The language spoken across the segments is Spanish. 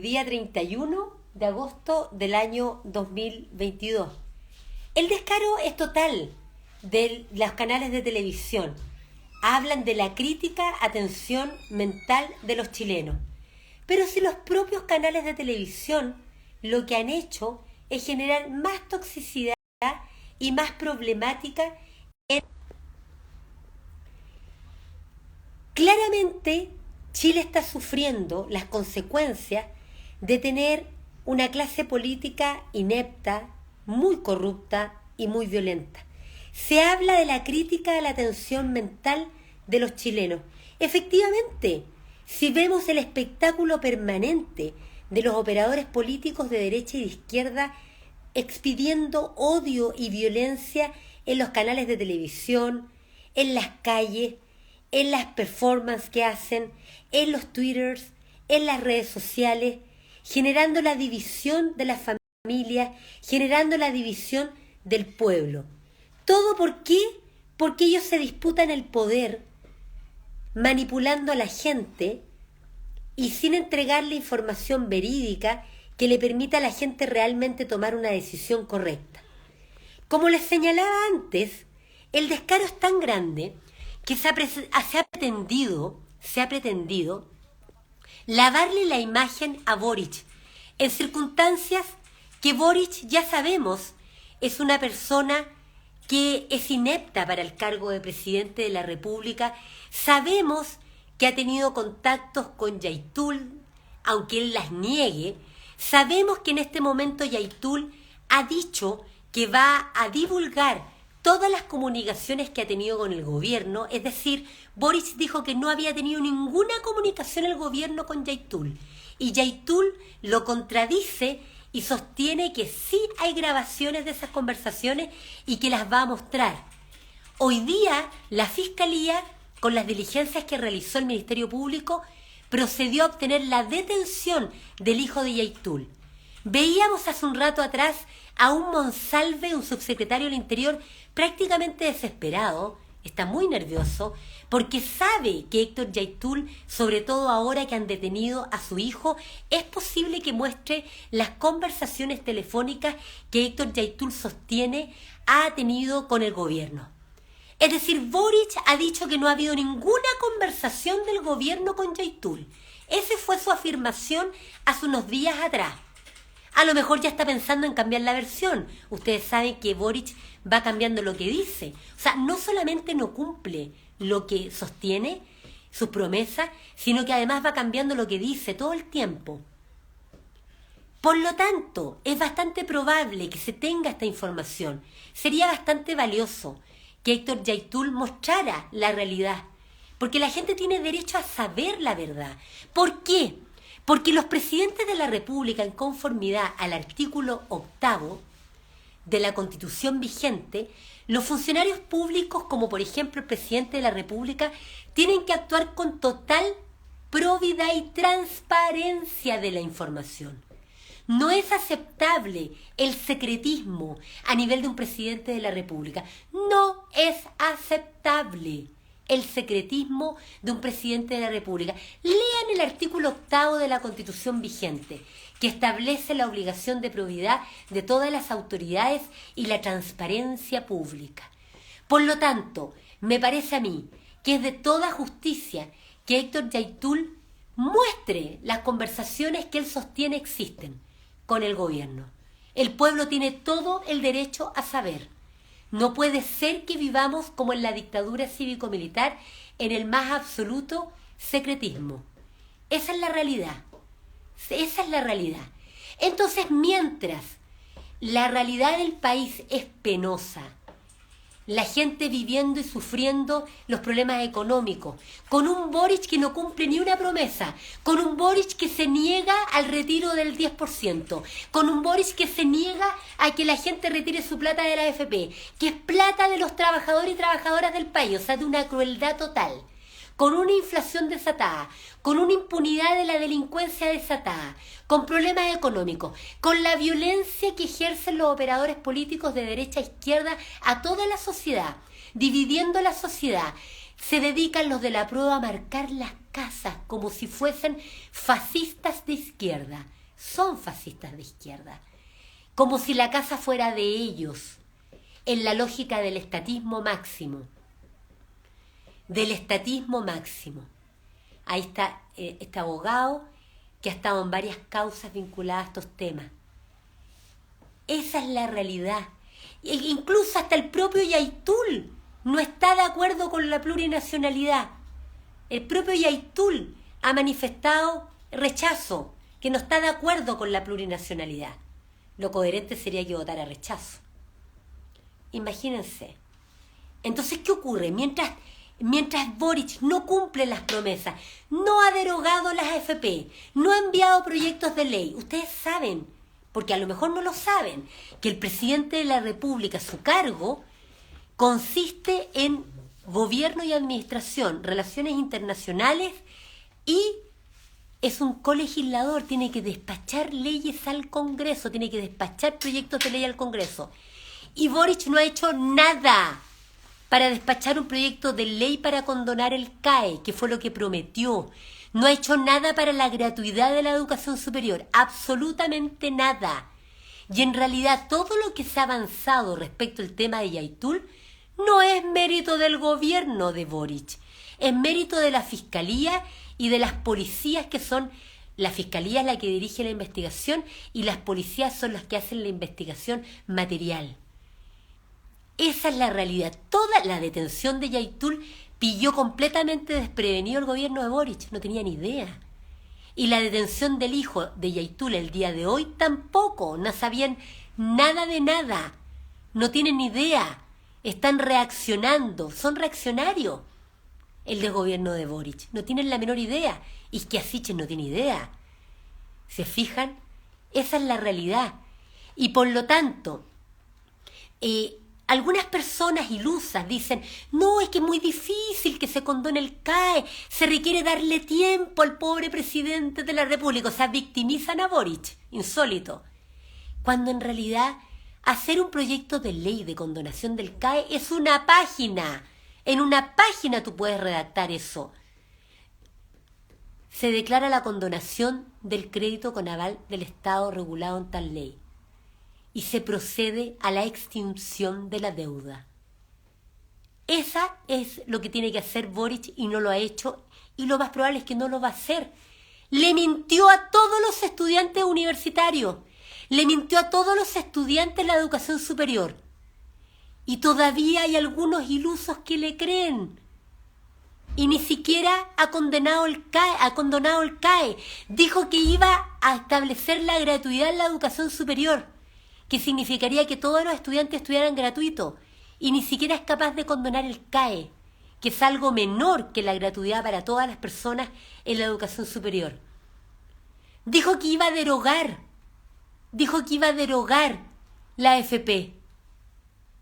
Día 31 de agosto del año 2022. El descaro es total de los canales de televisión. Hablan de la crítica atención mental de los chilenos. Pero si los propios canales de televisión lo que han hecho es generar más toxicidad y más problemática. Claramente, Chile está sufriendo las consecuencias de tener una clase política inepta, muy corrupta y muy violenta. Se habla de la crítica a la atención mental de los chilenos. Efectivamente, si vemos el espectáculo permanente de los operadores políticos de derecha y de izquierda expidiendo odio y violencia en los canales de televisión, en las calles, en las performances que hacen, en los twitters, en las redes sociales, generando la división de las familias, generando la división del pueblo. ¿Todo por qué? Porque ellos se disputan el poder, manipulando a la gente y sin entregarle información verídica que le permita a la gente realmente tomar una decisión correcta. Como les señalaba antes, el descaro es tan grande que se ha pretendido lavarle la imagen a Boric en circunstancias que Boric, ya sabemos, es una persona que es inepta para el cargo de presidente de la República. Sabemos que ha tenido contactos con Yaitul, aunque él las niegue. Sabemos que en este momento Yaitul ha dicho que va a divulgar todas las comunicaciones que ha tenido con el gobierno. Es decir, Boric dijo que no había tenido ninguna comunicación el gobierno con Yaitul. Y Yaitul lo contradice y sostiene que sí hay grabaciones de esas conversaciones y que las va a mostrar. Hoy día, la Fiscalía, con las diligencias que realizó el Ministerio Público, procedió a obtener la detención del hijo de Yaitul. Veíamos hace un rato atrás a un Monsalve, un subsecretario del Interior, prácticamente desesperado, está muy nervioso, porque sabe que Héctor Yaitul, sobre todo ahora que han detenido a su hijo, es posible que muestre las conversaciones telefónicas que Héctor Yaitul sostiene ha tenido con el gobierno. Es decir, Boric ha dicho que no ha habido ninguna conversación del gobierno con Yaitul. Esa fue su afirmación hace unos días atrás. A lo mejor ya está pensando en cambiar la versión. Ustedes saben que Boric va cambiando lo que dice. O sea, no solamente no cumple lo que sostiene, sus promesas, sino que además va cambiando lo que dice todo el tiempo. Por lo tanto, es bastante probable que se tenga esta información. Sería bastante valioso que Héctor Yaitul mostrara la realidad, porque la gente tiene derecho a saber la verdad. ¿Por qué? Porque los presidentes de la República, en conformidad al artículo 8º de la Constitución vigente, los funcionarios públicos, como por ejemplo el presidente de la República, tienen que actuar con total probidad y transparencia de la información. No es aceptable el secretismo a nivel de un presidente de la República. No es aceptable el secretismo de un presidente de la República. Lean el artículo 8º de la Constitución vigente, que establece la obligación de probidad de todas las autoridades y la transparencia pública. Por lo tanto, me parece a mí que es de toda justicia que Héctor Yaitul muestre las conversaciones que él sostiene existen con el gobierno. El pueblo tiene todo el derecho a saber. No puede ser que vivamos como en la dictadura cívico-militar, en el más absoluto secretismo. Esa es la realidad. Esa es la realidad. Entonces, mientras la realidad del país es penosa, la gente viviendo y sufriendo los problemas económicos, con un Boric que no cumple ni una promesa, con un Boric que se niega al retiro del 10%, con un Boric que se niega a que la gente retire su plata de la AFP, que es plata de los trabajadores y trabajadoras del país, o sea, de una crueldad total, con una inflación desatada, con una impunidad de la delincuencia desatada, con problemas económicos, con la violencia que ejercen los operadores políticos de derecha a izquierda a toda la sociedad, dividiendo la sociedad, Se dedican los de la prueba a marcar las casas como si fuesen fascistas de izquierda. Son fascistas de izquierda. Como si la casa fuera de ellos, en la lógica del estatismo máximo. Del estatismo máximo. Ahí está este abogado que ha estado en varias causas vinculadas a estos temas. Esa es la realidad. E incluso hasta el propio Yaitul no está de acuerdo con la plurinacionalidad. El propio Yaitul ha manifestado rechazo, que no está de acuerdo con la plurinacionalidad. Lo coherente sería que votara rechazo. Imagínense. Entonces, ¿qué ocurre? Mientras Boric no cumple las promesas, no ha derogado las AFP, no ha enviado proyectos de ley, ustedes saben, porque a lo mejor no lo saben, que el presidente de la República, su cargo, consiste en gobierno y administración, relaciones internacionales, y es un colegislador, tiene que despachar leyes al Congreso, tiene que despachar proyectos de ley al Congreso. Y Boric no ha hecho nada para despachar un proyecto de ley para condonar el CAE, que fue lo que prometió. No ha hecho nada para la gratuidad de la educación superior, absolutamente nada. Y en realidad todo lo que se ha avanzado respecto al tema de Yaitul no es mérito del gobierno de Boric, es mérito de la Fiscalía y de las policías, que son, la Fiscalía es la que dirige la investigación y las policías son las que hacen la investigación material. Esa es la realidad. Toda la detención de Yaitul pilló completamente desprevenido el gobierno de Boric, no tenía ni idea. Y la detención del hijo de Yaitul el día de hoy tampoco, no sabían nada de nada, no tienen ni idea, están reaccionando, son reaccionarios. El del gobierno de Boric, no tienen la menor idea, y que Asiche no tiene idea. ¿Se fijan? Esa es la realidad. Y por lo tanto, algunas personas ilusas dicen, no, es que es muy difícil que se condone el CAE, se requiere darle tiempo al pobre presidente de la República, o sea, victimizan a Boric, insólito. Cuando en realidad hacer un proyecto de ley de condonación del CAE es una página. En una página tú puedes redactar eso. Se declara la condonación del crédito con aval del Estado regulado en tal ley. Y se procede a la extinción de la deuda. Esa es lo que tiene que hacer Boric y no lo ha hecho, y lo más probable es que no lo va a hacer. Le mintió a todos los estudiantes universitarios, le mintió a todos los estudiantes de la educación superior. Y todavía hay algunos ilusos que le creen. Y ni siquiera ha condonado el CAE. Dijo que iba a establecer la gratuidad en la educación superior, que significaría que todos los estudiantes estudiaran gratuito, y ni siquiera es capaz de condonar el CAE, que es algo menor que la gratuidad para todas las personas en la educación superior. Dijo que iba a derogar la AFP,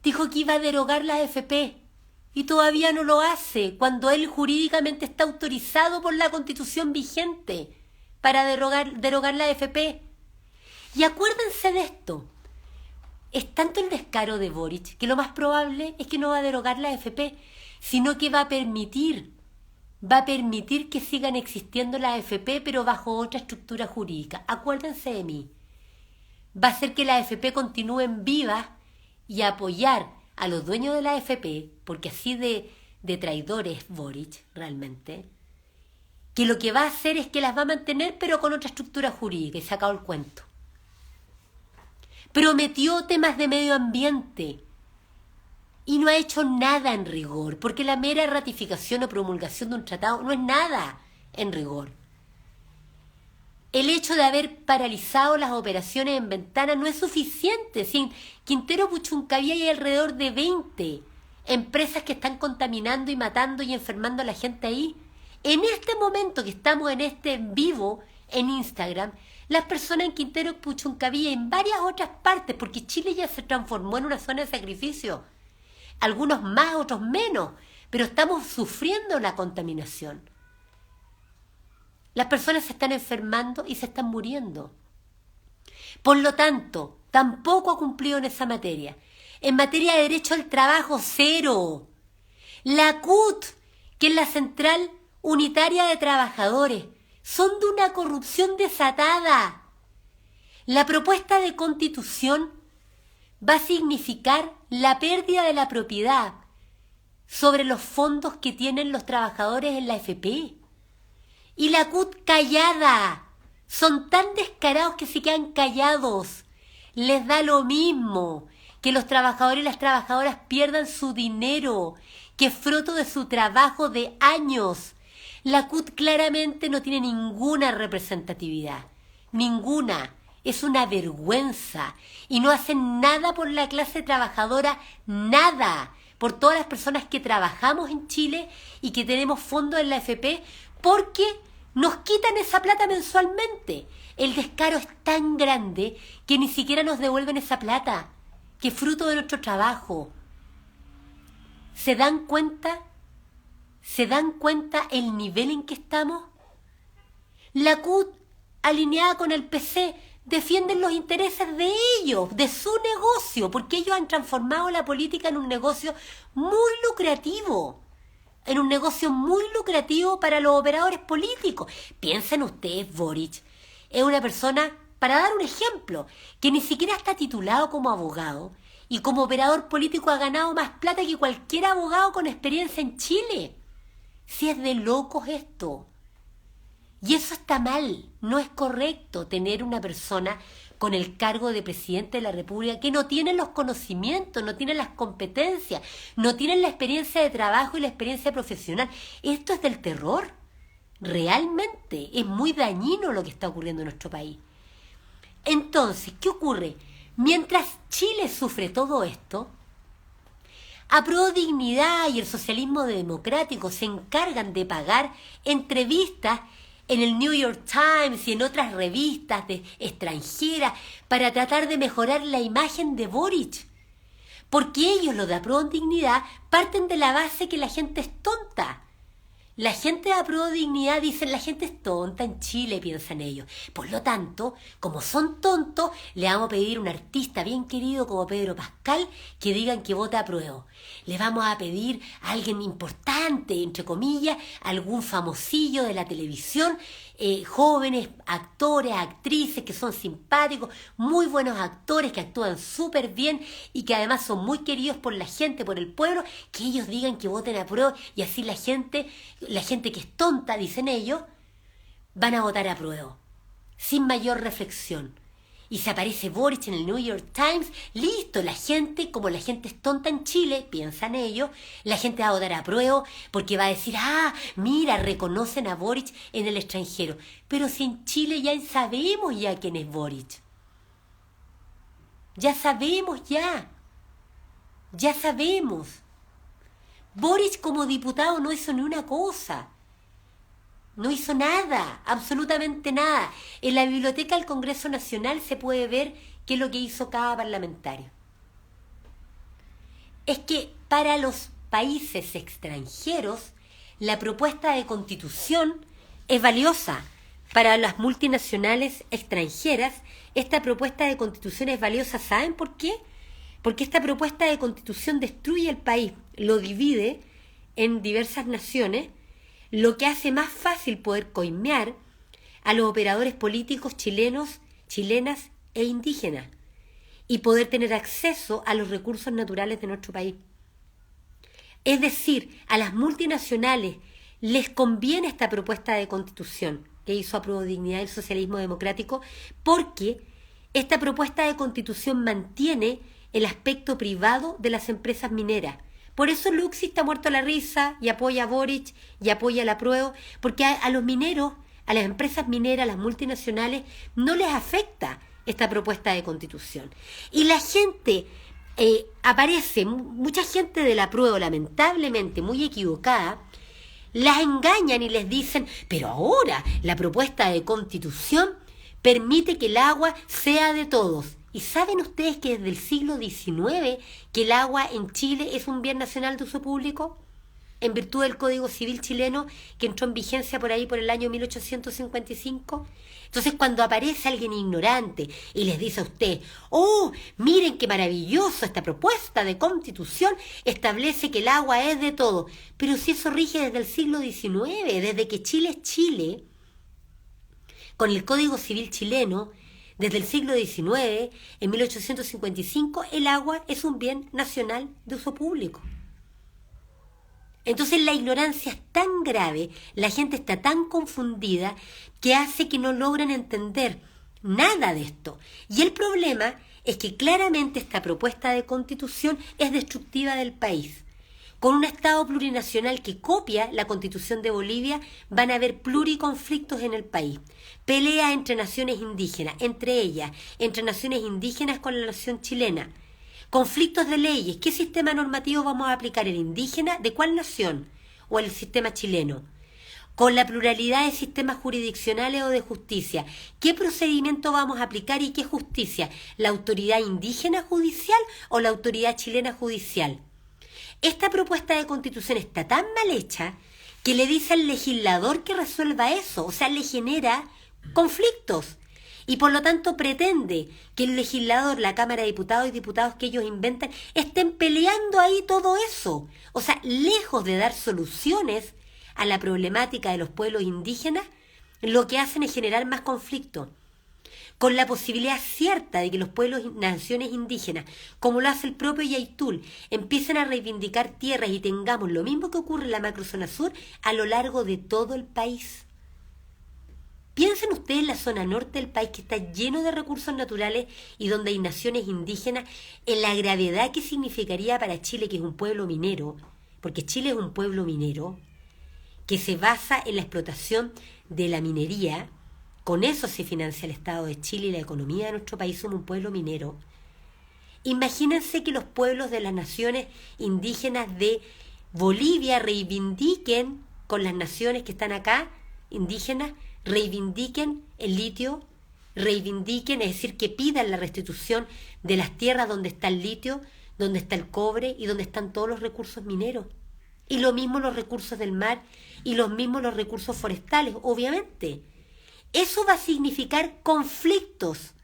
dijo que iba a derogar la AFP, y todavía no lo hace, cuando él jurídicamente está autorizado por la Constitución vigente para derogar la AFP. Y acuérdense de esto. Es tanto el descaro de Boric que lo más probable es que no va a derogar la AFP, sino que va a permitir que sigan existiendo las AFP, pero bajo otra estructura jurídica. Acuérdense de mí. Va a hacer que las AFP continúen vivas y apoyar a los dueños de la AFP, porque así de traidor es Boric realmente, que lo que va a hacer es que las va a mantener, pero con otra estructura jurídica, y se acabó el cuento. Prometió temas de medio ambiente y no ha hecho nada en rigor, porque la mera ratificación o promulgación de un tratado no es nada en rigor. El hecho de haber paralizado las operaciones en Ventana no es suficiente. Sin Quintero Puchuncaví hay alrededor de 20 empresas que están contaminando y matando y enfermando a la gente ahí. En este momento que estamos en este en vivo en Instagram, las personas en Quintero Puchuncaví y en varias otras partes, porque Chile ya se transformó en una zona de sacrificio. Algunos más, otros menos, pero estamos sufriendo la contaminación. Las personas se están enfermando y se están muriendo. Por lo tanto, tampoco ha cumplido en esa materia. En materia de derecho al trabajo, cero. La CUT, que en la Central Unitaria de Trabajadores son de una corrupción desatada. La propuesta de constitución va a significar la pérdida de la propiedad sobre los fondos que tienen los trabajadores en la AFP. Y la CUT callada. Son tan descarados que se quedan callados. Les da lo mismo que los trabajadores y las trabajadoras pierdan su dinero, que es fruto de su trabajo de años. La CUT claramente no tiene ninguna representatividad. Ninguna. Es una vergüenza. Y no hacen nada por la clase trabajadora, nada. Por todas las personas que trabajamos en Chile y que tenemos fondos en la AFP, porque nos quitan esa plata mensualmente. El descaro es tan grande que ni siquiera nos devuelven esa plata, que es fruto de nuestro trabajo. ¿Se dan cuenta? ¿Se dan cuenta el nivel en que estamos? La CUT, alineada con el PC, defienden los intereses de ellos, de su negocio, porque ellos han transformado la política en un negocio muy lucrativo. En un negocio muy lucrativo para los operadores políticos. Piensen ustedes, Boric es una persona, para dar un ejemplo, que ni siquiera está titulado como abogado y como operador político ha ganado más plata que cualquier abogado con experiencia en Chile. Si es de locos esto. Y eso está mal, no es correcto tener una persona con el cargo de presidente de la República que no tiene los conocimientos, no tiene las competencias, no tiene la experiencia de trabajo y la experiencia profesional. Esto es del terror, realmente, es muy dañino lo que está ocurriendo en nuestro país. Entonces, ¿qué ocurre? Mientras Chile sufre todo esto, Apruebo Dignidad y el socialismo democrático se encargan de pagar entrevistas en el New York Times y en otras revistas extranjeras para tratar de mejorar la imagen de Boric. Porque ellos, los de Apruebo Dignidad, parten de la base que la gente es tonta. La gente de Apruebo Dignidad dice, la gente es tonta en Chile, piensan ellos. Por lo tanto, como son tontos, le vamos a pedir a un artista bien querido como Pedro Pascal que digan que vota apruebo. Le vamos a pedir a alguien importante, entre comillas, algún famosillo de la televisión, jóvenes actores, actrices que son simpáticos, muy buenos actores que actúan súper bien y que además son muy queridos por la gente, por el pueblo, que ellos digan que voten apruebo y así la gente que es tonta, dicen ellos, van a votar apruebo, sin mayor reflexión. Y se aparece Boric en el New York Times, listo, la gente, como la gente es tonta en Chile, piensan ellos, la gente va a votar apruebo porque va a decir, mira, reconocen a Boric en el extranjero. Pero si en Chile ya sabemos ya quién es Boric. Ya sabemos ya sabemos. Boric como diputado no hizo ni una cosa. No hizo nada, absolutamente nada. En la biblioteca del Congreso Nacional se puede ver qué es lo que hizo cada parlamentario. Es que para los países extranjeros la propuesta de constitución es valiosa. Para las multinacionales extranjeras esta propuesta de constitución es valiosa. ¿Saben por qué? Porque esta propuesta de constitución destruye el país, lo divide en diversas naciones, lo que hace más fácil poder coimear a los operadores políticos chilenos, chilenas e indígenas y poder tener acceso a los recursos naturales de nuestro país. Es decir, a las multinacionales les conviene esta propuesta de constitución que hizo Apruebo Dignidad y el socialismo democrático porque esta propuesta de constitución mantiene el aspecto privado de las empresas mineras. Por eso Luxi está muerto a la risa y apoya a Boric y apoya el apruebo, porque a los mineros, a las empresas mineras, a las multinacionales, no les afecta esta propuesta de constitución. Y la gente, aparece, mucha gente del apruebo, lamentablemente muy equivocada, las engañan y les dicen, pero ahora la propuesta de constitución permite que el agua sea de todos. ¿Y saben ustedes que desde el siglo XIX que el agua en Chile es un bien nacional de uso público? en virtud del Código Civil chileno que entró en vigencia por ahí por el año 1855. Entonces, cuando aparece alguien ignorante y les dice a usted, oh, miren qué maravilloso, esta propuesta de constitución establece que el agua es de todo. Pero si eso rige desde el siglo XIX, desde que Chile es Chile, con el Código Civil chileno, desde el siglo XIX, en 1855, el agua es un bien nacional de uso público. Entonces la ignorancia es tan grave, la gente está tan confundida, que hace que no logran entender nada de esto. Y el problema es que claramente esta propuesta de constitución es destructiva del país. Con un Estado plurinacional que copia la Constitución de Bolivia, van a haber pluriconflictos en el país. Peleas entre naciones indígenas, entre ellas, entre naciones indígenas con la nación chilena. Conflictos de leyes. ¿Qué sistema normativo vamos a aplicar? ¿El indígena? ¿De cuál nación? ¿O el sistema chileno? Con la pluralidad de sistemas jurisdiccionales o de justicia. ¿Qué procedimiento vamos a aplicar y qué justicia? ¿La autoridad indígena judicial o la autoridad chilena judicial? Esta propuesta de constitución está tan mal hecha que le dice al legislador que resuelva eso, o sea, le genera conflictos. Y por lo tanto pretende que el legislador, la Cámara de Diputados y Diputados que ellos inventan, estén peleando ahí todo eso. O sea, lejos de dar soluciones a la problemática de los pueblos indígenas, lo que hacen es generar más conflicto. Con la posibilidad cierta de que los pueblos y naciones indígenas, como lo hace el propio Yaitul, empiecen a reivindicar tierras y tengamos lo mismo que ocurre en la macrozona sur a lo largo de todo el país. Piensen ustedes en la zona norte del país que está lleno de recursos naturales y donde hay naciones indígenas, en la gravedad que significaría para Chile, que es un pueblo minero, porque Chile es un pueblo minero, que se basa en la explotación de la minería. Con eso se financia el Estado de Chile y la economía de nuestro país. Somos un pueblo minero. Imagínense que los pueblos de las naciones indígenas de Bolivia reivindiquen con las naciones que están acá, indígenas, reivindiquen el litio, reivindiquen, es decir, que pidan la restitución de las tierras donde está el litio, donde está el cobre y donde están todos los recursos mineros. Y lo mismo los recursos del mar y los mismos los recursos forestales, obviamente. Eso va a significar conflictos,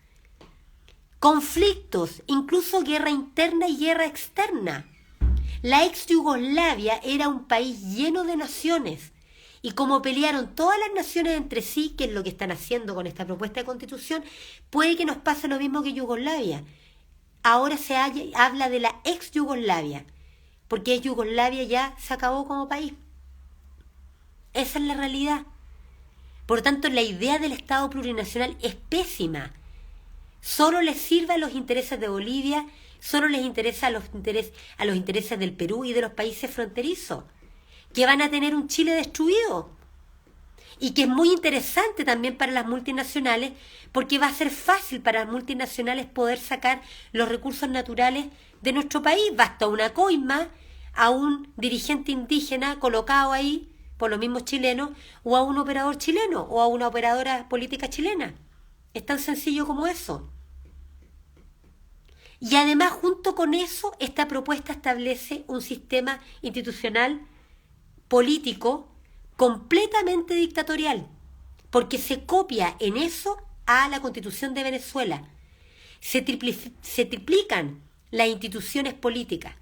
incluso guerra interna y guerra externa. La ex Yugoslavia era un país lleno de naciones y como pelearon todas las naciones entre sí, que es lo que están haciendo con esta propuesta de constitución, puede que nos pase lo mismo que Yugoslavia. Ahora se habla de la ex Yugoslavia, porque Yugoslavia ya se acabó como país. Esa es la realidad. Por lo tanto, la idea del Estado plurinacional es pésima. Solo les sirve a los intereses de Bolivia, solo les interesa a los intereses del Perú y de los países fronterizos, que van a tener un Chile destruido. Y que es muy interesante también para las multinacionales, porque va a ser fácil para las multinacionales poder sacar los recursos naturales de nuestro país. Basta una coima a un dirigente indígena colocado ahí por los mismos chilenos, o a un operador chileno, o a una operadora política chilena. Es tan sencillo como eso. Y además, junto con eso, esta propuesta establece un sistema institucional político completamente dictatorial, porque se copia en eso a la Constitución de Venezuela. Se triplican las instituciones políticas.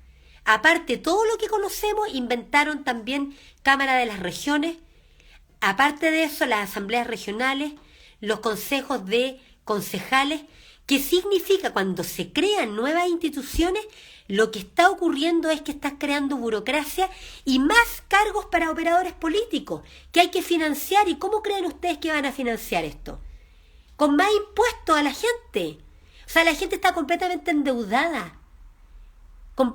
Aparte, todo lo que conocemos, inventaron también Cámara de las Regiones. Aparte de eso, las asambleas regionales, los consejos de concejales, que significa cuando se crean nuevas instituciones, lo que está ocurriendo es que estás creando burocracia y más cargos para operadores políticos, que hay que financiar. ¿Y cómo creen ustedes que van a financiar esto? Con más impuestos a la gente. O sea, la gente está completamente endeudada con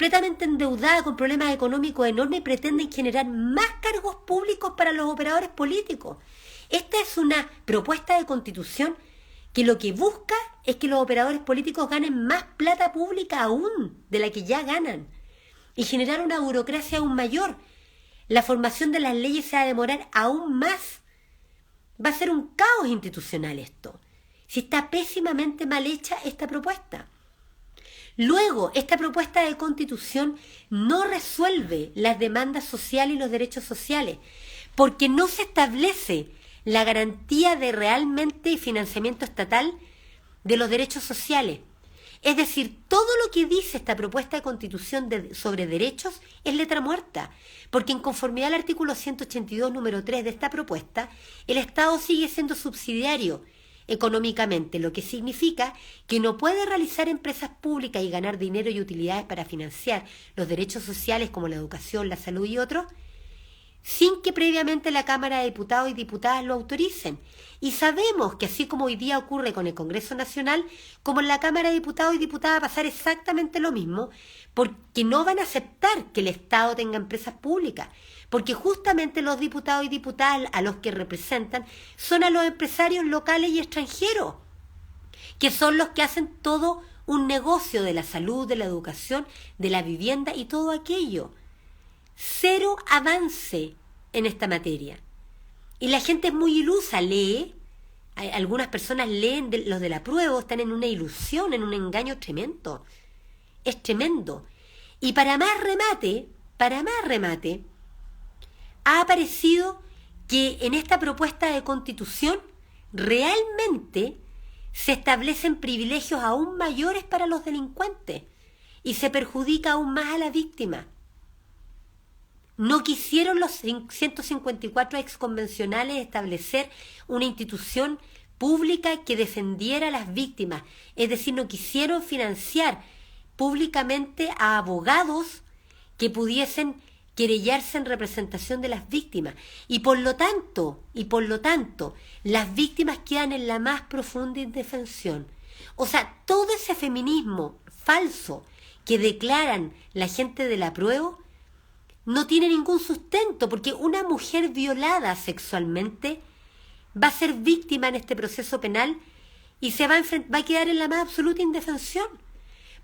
problemas económicos enormes y pretenden generar más cargos públicos para los operadores políticos. Esta es una propuesta de constitución que lo que busca es que los operadores políticos ganen más plata pública aún de la que ya ganan y generar una burocracia aún mayor. La formación de las leyes se va a demorar aún más. Va a ser un caos institucional esto, si está pésimamente mal hecha esta propuesta. Luego, esta propuesta de constitución no resuelve las demandas sociales y los derechos sociales, porque no se establece la garantía de realmente financiamiento estatal de los derechos sociales. Es decir, todo lo que dice esta propuesta de constitución sobre derechos es letra muerta, porque en conformidad al artículo 182, número 3 de esta propuesta, el Estado sigue siendo subsidiario económicamente, lo que significa que no puede realizar empresas públicas y ganar dinero y utilidades para financiar los derechos sociales como la educación, la salud y otros, sin que previamente la Cámara de Diputados y Diputadas lo autoricen. Y sabemos que así como hoy día ocurre con el Congreso Nacional, como en la Cámara de Diputados y Diputadas va a pasar exactamente lo mismo, porque no van a aceptar que el Estado tenga empresas públicas, porque justamente los diputados y diputadas a los que representan son a los empresarios locales y extranjeros, que son los que hacen todo un negocio de la salud, de la educación, de la vivienda y todo aquello. Cero avance en esta materia. Y la gente es muy ilusa, lee. Algunas personas leen los del apruebo, están en una ilusión, en un engaño tremendo. Es tremendo. Y para más remate, ha aparecido que en esta propuesta de constitución realmente se establecen privilegios aún mayores para los delincuentes y se perjudica aún más a la víctima. No quisieron los 154 exconvencionales establecer una institución pública que defendiera a las víctimas. Es decir, no quisieron financiar públicamente a abogados que pudiesen querellarse en representación de las víctimas. Y por lo tanto, las víctimas quedan en la más profunda indefensión. O sea, todo ese feminismo falso que declaran la gente del apruebo no tiene ningún sustento, porque una mujer violada sexualmente va a ser víctima en este proceso penal y va a quedar en la más absoluta indefensión,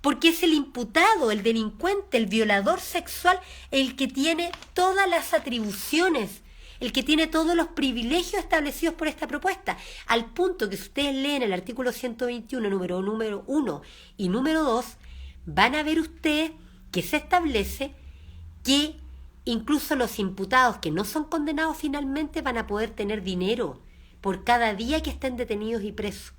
porque es el imputado, el delincuente, el violador sexual, el que tiene todas las atribuciones, el que tiene todos los privilegios establecidos por esta propuesta, al punto que si ustedes leen el artículo 121, número 1 y número 2, van a ver ustedes que se establece que incluso los imputados que no son condenados finalmente van a poder tener dinero por cada día que estén detenidos y presos.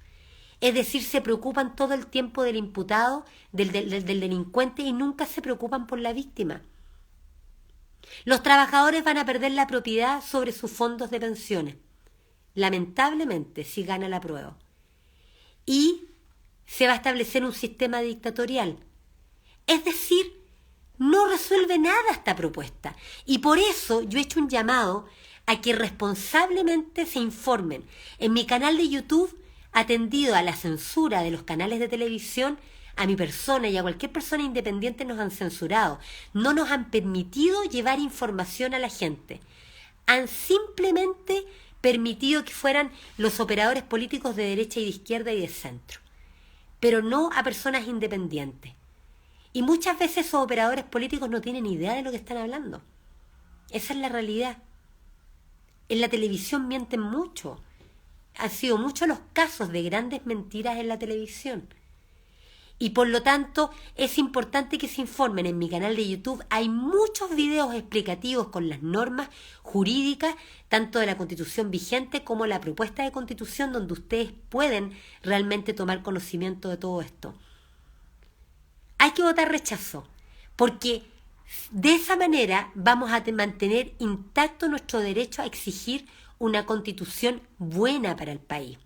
Es decir, se preocupan todo el tiempo del imputado, del delincuente, y nunca se preocupan por la víctima. Los trabajadores van a perder la propiedad sobre sus fondos de pensiones, lamentablemente, si gana el apruebo. Y se va a establecer un sistema dictatorial. Es decir, no resuelve nada esta propuesta. Y por eso yo he hecho un llamado a que responsablemente se informen. En mi canal de YouTube, atendido a la censura de los canales de televisión, a mi persona y a cualquier persona independiente nos han censurado. No nos han permitido llevar información a la gente. Han simplemente permitido que fueran los operadores políticos de derecha y de izquierda y de centro, pero no a personas independientes. Y muchas veces esos operadores políticos no tienen idea de lo que están hablando. Esa es la realidad. En la televisión mienten mucho. Han sido muchos los casos de grandes mentiras en la televisión. Y por lo tanto es importante que se informen. En mi canal de YouTube hay muchos videos explicativos con las normas jurídicas, tanto de la Constitución vigente como la propuesta de Constitución, donde ustedes pueden realmente tomar conocimiento de todo esto. Hay que votar rechazo, porque de esa manera vamos a mantener intacto nuestro derecho a exigir una constitución buena para el país.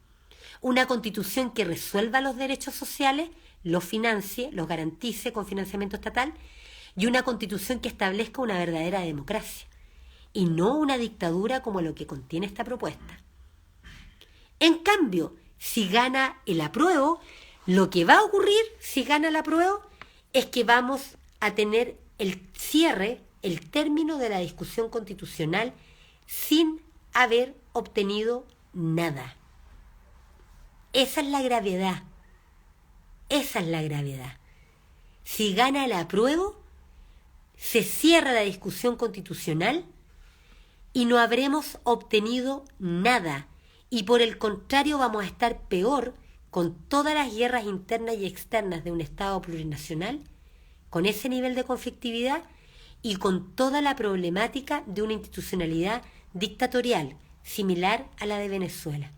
Una constitución que resuelva los derechos sociales, los financie, los garantice con financiamiento estatal, y una constitución que establezca una verdadera democracia, y no una dictadura como lo que contiene esta propuesta. En cambio, si gana el apruebo, lo que va a ocurrir si gana el apruebo es que vamos a tener el cierre, el término de la discusión constitucional sin haber obtenido nada. Esa es la gravedad. Esa es la gravedad. Si gana el apruebo, se cierra la discusión constitucional y no habremos obtenido nada. Y por el contrario vamos a estar peor con todas las guerras internas y externas de un Estado plurinacional, con ese nivel de conflictividad y con toda la problemática de una institucionalidad dictatorial similar a la de Venezuela.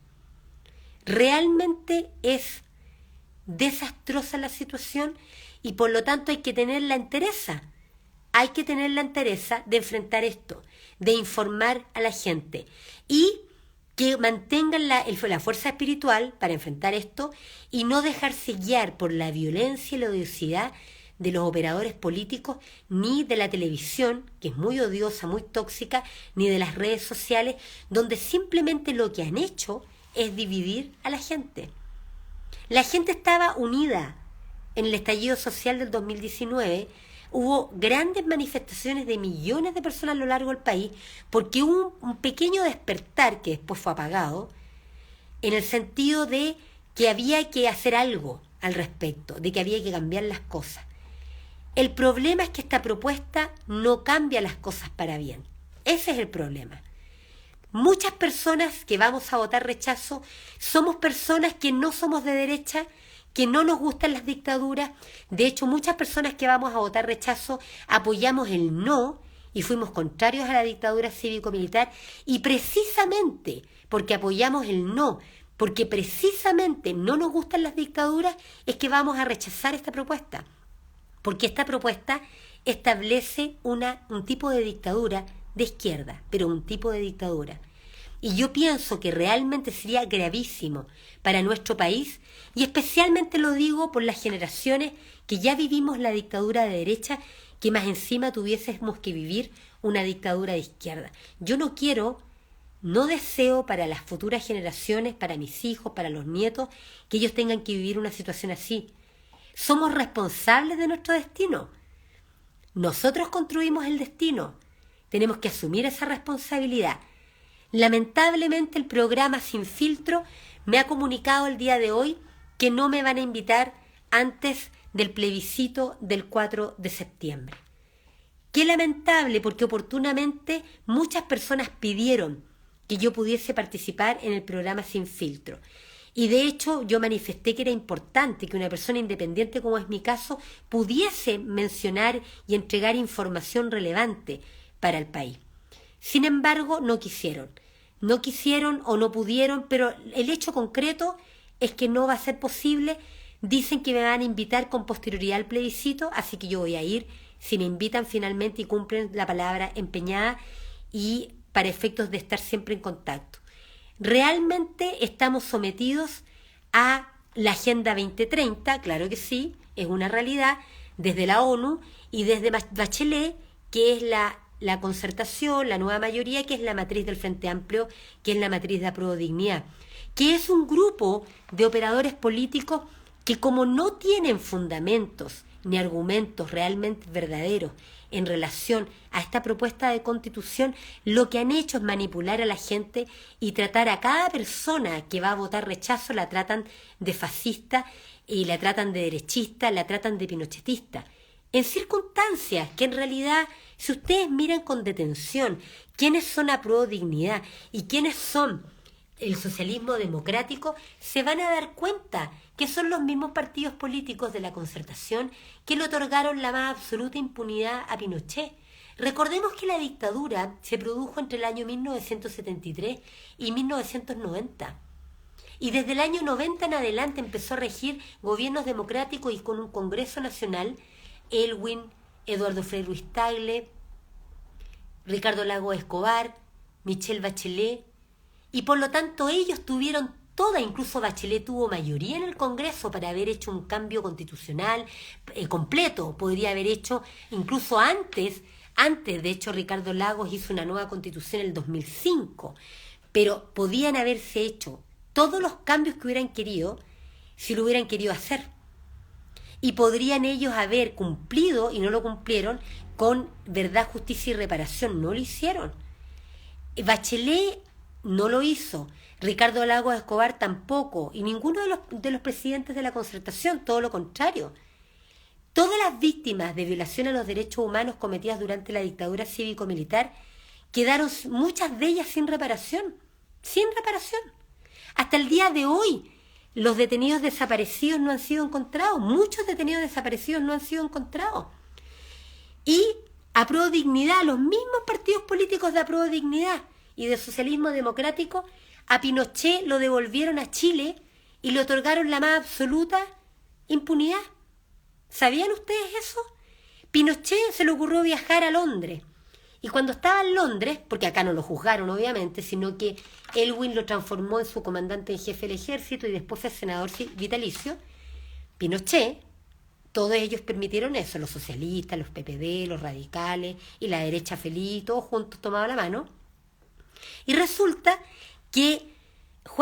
Realmente es desastrosa la situación y por lo tanto hay que tener la entereza. Hay que tener la entereza de enfrentar esto, de informar a la gente y que mantengan la fuerza espiritual para enfrentar esto y no dejarse guiar por la violencia y la odiosidad de los operadores políticos, ni de la televisión, que es muy odiosa, muy tóxica, ni de las redes sociales, donde simplemente lo que han hecho es dividir a la gente. La gente estaba unida en el estallido social del 2019. Hubo grandes manifestaciones de millones de personas a lo largo del país porque hubo un pequeño despertar que después fue apagado en el sentido de que había que hacer algo al respecto, de que había que cambiar las cosas. El problema es que esta propuesta no cambia las cosas para bien. Ese es el problema. Muchas personas que vamos a votar rechazo somos personas que no somos de derecha, que no nos gustan las dictaduras. De hecho, muchas personas que vamos a votar rechazo apoyamos el no y fuimos contrarios a la dictadura cívico-militar, y precisamente porque apoyamos el no, porque precisamente no nos gustan las dictaduras, es que vamos a rechazar esta propuesta. Porque esta propuesta establece un tipo de dictadura de izquierda, pero un tipo de dictadura. Y yo pienso que realmente sería gravísimo para nuestro país, y especialmente lo digo por las generaciones que ya vivimos la dictadura de derecha, que más encima tuviésemos que vivir una dictadura de izquierda. Yo no deseo para las futuras generaciones, para mis hijos, para los nietos, que ellos tengan que vivir una situación así. Somos responsables de nuestro destino. Nosotros construimos el destino. Tenemos que asumir esa responsabilidad. Lamentablemente el programa Sin Filtro me ha comunicado el día de hoy que no me van a invitar antes del plebiscito del 4 de septiembre. Qué lamentable, porque oportunamente muchas personas pidieron que yo pudiese participar en el programa Sin Filtro. Y de hecho yo manifesté que era importante que una persona independiente, como es mi caso, pudiese mencionar y entregar información relevante para el país. Sin embargo, no quisieron o no pudieron, pero el hecho concreto es que no va a ser posible. Dicen que me van a invitar con posterioridad al plebiscito, así que yo voy a ir si me invitan finalmente y cumplen la palabra empeñada, y para efectos de estar siempre en contacto. Realmente estamos sometidos a la Agenda 2030, claro que sí, es una realidad, desde la ONU y desde Bachelet, que es la concertación, la nueva mayoría, que es la matriz del Frente Amplio, que es la matriz de Apruebo Dignidad, que es un grupo de operadores políticos que, como no tienen fundamentos ni argumentos realmente verdaderos en relación a esta propuesta de constitución, lo que han hecho es manipular a la gente y tratar a cada persona que va a votar rechazo, la tratan de fascista y la tratan de derechista, la tratan de pinochetista, en circunstancias que en realidad, si ustedes miran con detención quiénes son Apruebo Dignidad y quiénes son el socialismo democrático, se van a dar cuenta que son los mismos partidos políticos de la concertación que le otorgaron la más absoluta impunidad a Pinochet. Recordemos que la dictadura se produjo entre el año 1973 y 1990. Y desde el año 90 en adelante empezó a regir gobiernos democráticos y con un Congreso Nacional, Elwin, Eduardo Frei Ruiz-Tagle, Ricardo Lagos Escobar, Michelle Bachelet, y por lo tanto ellos tuvieron toda, incluso Bachelet tuvo mayoría en el Congreso para haber hecho un cambio constitucional completo, podría haber hecho incluso antes, de hecho Ricardo Lagos hizo una nueva constitución en el 2005, pero podían haberse hecho todos los cambios que hubieran querido si lo hubieran querido hacer. Y podrían ellos haber cumplido, y no lo cumplieron, con verdad, justicia y reparación. No lo hicieron. Bachelet no lo hizo. Ricardo Lagos Escobar tampoco. Y ninguno de los presidentes de la concertación, todo lo contrario. Todas las víctimas de violación a los derechos humanos cometidas durante la dictadura cívico-militar quedaron, muchas de ellas, sin reparación. Sin reparación. Hasta el día de hoy los detenidos desaparecidos no han sido encontrados, muchos detenidos desaparecidos no han sido encontrados. Y Apruebo Dignidad, los mismos partidos políticos de Apruebo Dignidad y de Socialismo Democrático, a Pinochet lo devolvieron a Chile y le otorgaron la más absoluta impunidad. ¿Sabían ustedes eso? Pinochet se le ocurrió viajar a Londres. Y cuando estaba en Londres, porque acá no lo juzgaron obviamente, sino que Elwin lo transformó en su comandante en jefe del ejército y después fue senador vitalicio, Pinochet, todos ellos permitieron eso, los socialistas, los PPD, los radicales y la derecha feliz, todos juntos tomaban la mano. Y resulta que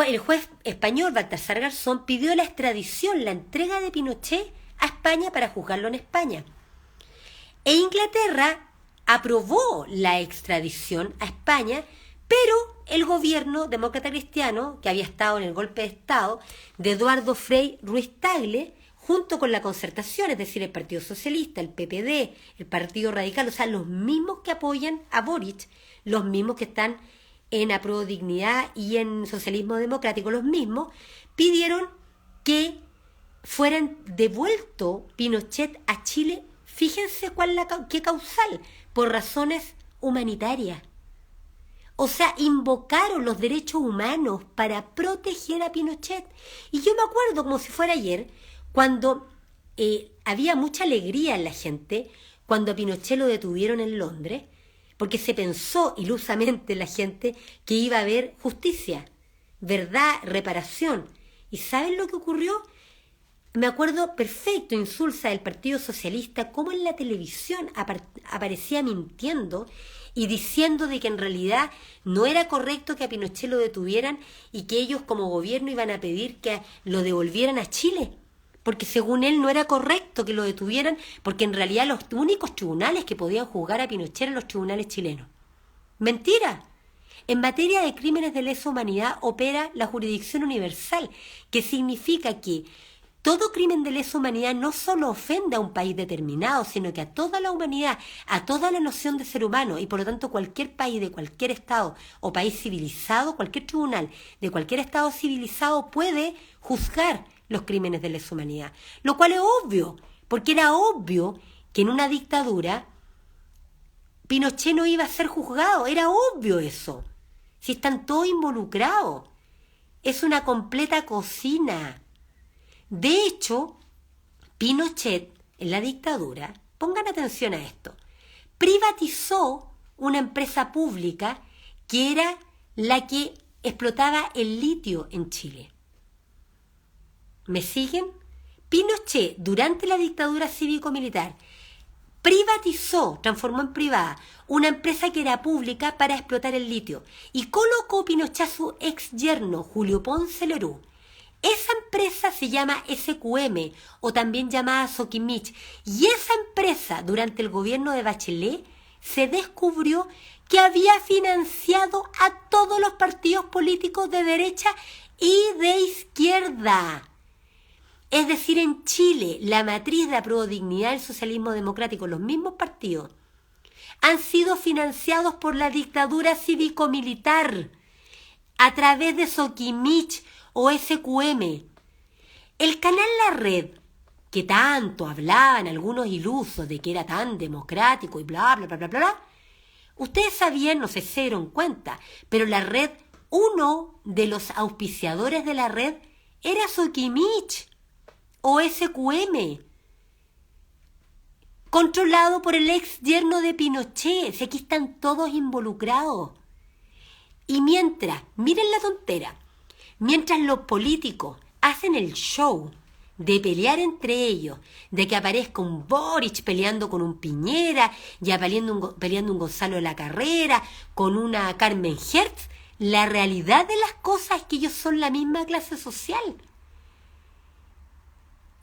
el juez español Baltasar Garzón pidió la extradición, la entrega de Pinochet a España para juzgarlo en España. E Inglaterra aprobó la extradición a España, pero el gobierno demócrata cristiano, que había estado en el golpe de Estado de Eduardo Frei Ruiz Tagle, junto con la Concertación, es decir, el Partido Socialista, el PPD, el Partido Radical, o sea, los mismos que apoyan a Boric, los mismos que están en Apruebo Dignidad y en Socialismo Democrático, los mismos, pidieron que fueran devuelto Pinochet a Chile. Fíjense qué causal, por razones humanitarias. O sea, invocaron los derechos humanos para proteger a Pinochet. Y yo me acuerdo como si fuera ayer, cuando había mucha alegría en la gente, cuando a Pinochet lo detuvieron en Londres, porque se pensó ilusamente la gente que iba a haber justicia, verdad, reparación. ¿Y saben lo que ocurrió? Me acuerdo perfecto, Insulsa del Partido Socialista, cómo en la televisión aparecía mintiendo y diciendo de que en realidad no era correcto que a Pinochet lo detuvieran y que ellos como gobierno iban a pedir que lo devolvieran a Chile, porque según él no era correcto que lo detuvieran, porque en realidad los únicos tribunales que podían juzgar a Pinochet eran los tribunales chilenos. ¡Mentira! En materia de crímenes de lesa humanidad opera la jurisdicción universal, que significa que todo crimen de lesa humanidad no solo ofende a un país determinado, sino que a toda la humanidad, a toda la noción de ser humano, y por lo tanto cualquier país de cualquier estado o país civilizado, cualquier tribunal de cualquier estado civilizado puede juzgar los crímenes de lesa humanidad. Lo cual es obvio, porque era obvio que en una dictadura Pinochet no iba a ser juzgado, era obvio eso. Si están todos involucrados, es una completa cocina. De hecho, Pinochet, en la dictadura, pongan atención a esto, privatizó una empresa pública que era la que explotaba el litio en Chile. ¿Me siguen? Pinochet, durante la dictadura cívico-militar, privatizó, transformó en privada, una empresa que era pública para explotar el litio y colocó Pinochet a su ex yerno, Julio Ponce Lerú. Esa empresa se llama SQM, o también llamada Soquimich, y esa empresa, durante el gobierno de Bachelet, se descubrió que había financiado a todos los partidos políticos de derecha y de izquierda. Es decir, en Chile, la matriz de Apruebo Dignidad del Socialismo Democrático, los mismos partidos, han sido financiados por la dictadura cívico-militar a través de Soquimich o SQM. El canal La Red, que tanto hablaban algunos ilusos de que era tan democrático y bla, bla, bla, bla, bla, ustedes sabían, no sé si se dieron cuenta, pero la red, uno de los auspiciadores de la red era Soquimich o SQM, controlado por el ex yerno de Pinochet. Si aquí están todos involucrados. Y mientras, miren la tontera, mientras los políticos hacen el show de pelear entre ellos, de que aparezca un Boric peleando con un Piñera, ya peleando un Gonzalo de la Carrera, con una Carmen Hertz, la realidad de las cosas es que ellos son la misma clase social.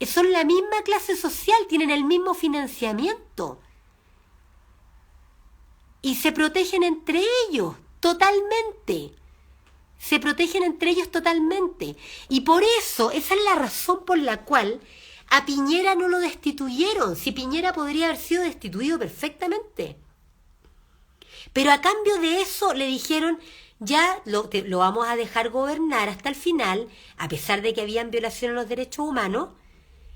Son la misma clase social, tienen el mismo financiamiento. Y se protegen entre ellos totalmente. Se protegen entre ellos totalmente. Y por eso, esa es la razón por la cual a Piñera no lo destituyeron. Si Piñera podría haber sido destituido perfectamente. Pero a cambio de eso le dijeron, ya lo vamos a dejar gobernar hasta el final, a pesar de que habían violaciones a los derechos humanos,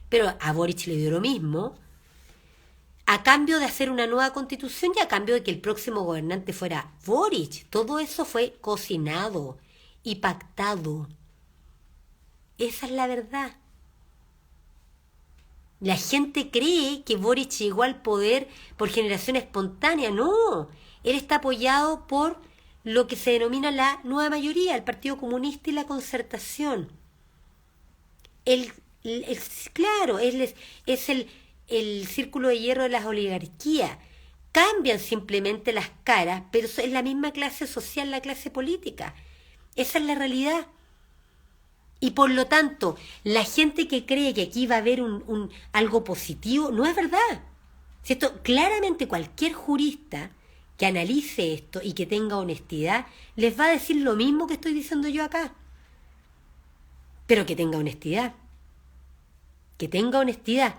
pero a Boric le dio lo mismo, a cambio de hacer una nueva constitución y a cambio de que el próximo gobernante fuera Boric. Todo eso fue cocinado y pactado. Esa es la verdad. La gente cree que Boric llegó al poder por generación espontánea. No, él está apoyado por lo que se denomina la nueva mayoría, el Partido Comunista y la Concertación. Claro, él es el círculo de hierro de las oligarquías. Cambian simplemente las caras, pero es la misma clase social, la clase política. Esa es la realidad. Y por lo tanto, la gente que cree que aquí va a haber algo positivo, no es verdad. Si esto, claramente cualquier jurista que analice esto y que tenga honestidad, les va a decir lo mismo que estoy diciendo yo acá. Pero que tenga honestidad. Que tenga honestidad.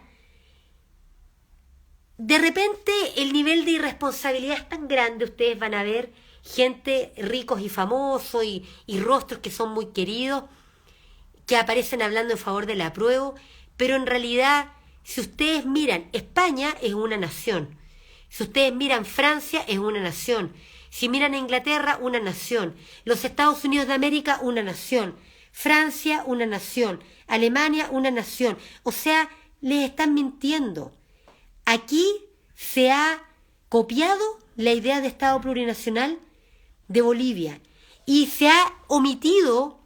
De repente el nivel de irresponsabilidad es tan grande, ustedes van a ver gente ricos y famosos y rostros que son muy queridos, que aparecen hablando en favor del apruebo, pero en realidad, si ustedes miran, España es una nación. Si ustedes miran Francia, es una nación. Si miran Inglaterra, una nación. Los Estados Unidos de América, una nación. Francia, una nación. Alemania, una nación. O sea, les están mintiendo. Aquí se ha copiado la idea de Estado plurinacional de Bolivia y se ha omitido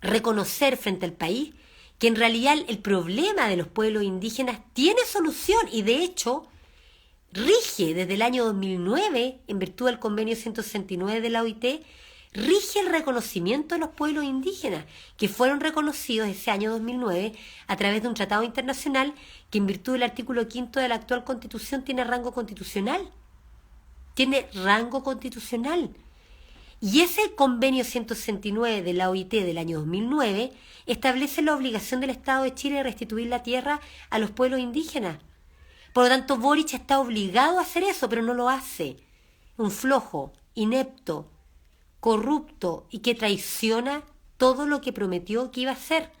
reconocer frente al país que en realidad el problema de los pueblos indígenas tiene solución y de hecho rige desde el año 2009, en virtud del convenio 169 de la OIT, rige el reconocimiento de los pueblos indígenas, que fueron reconocidos ese año 2009 a través de un tratado internacional que en virtud del artículo 5 de la actual Constitución tiene rango constitucional. Tiene rango constitucional. Y ese convenio 169 de la OIT del año 2009 establece la obligación del Estado de Chile de restituir la tierra a los pueblos indígenas. Por lo tanto, Boric está obligado a hacer eso, pero no lo hace. Un flojo, inepto, corrupto y que traiciona todo lo que prometió que iba a hacer.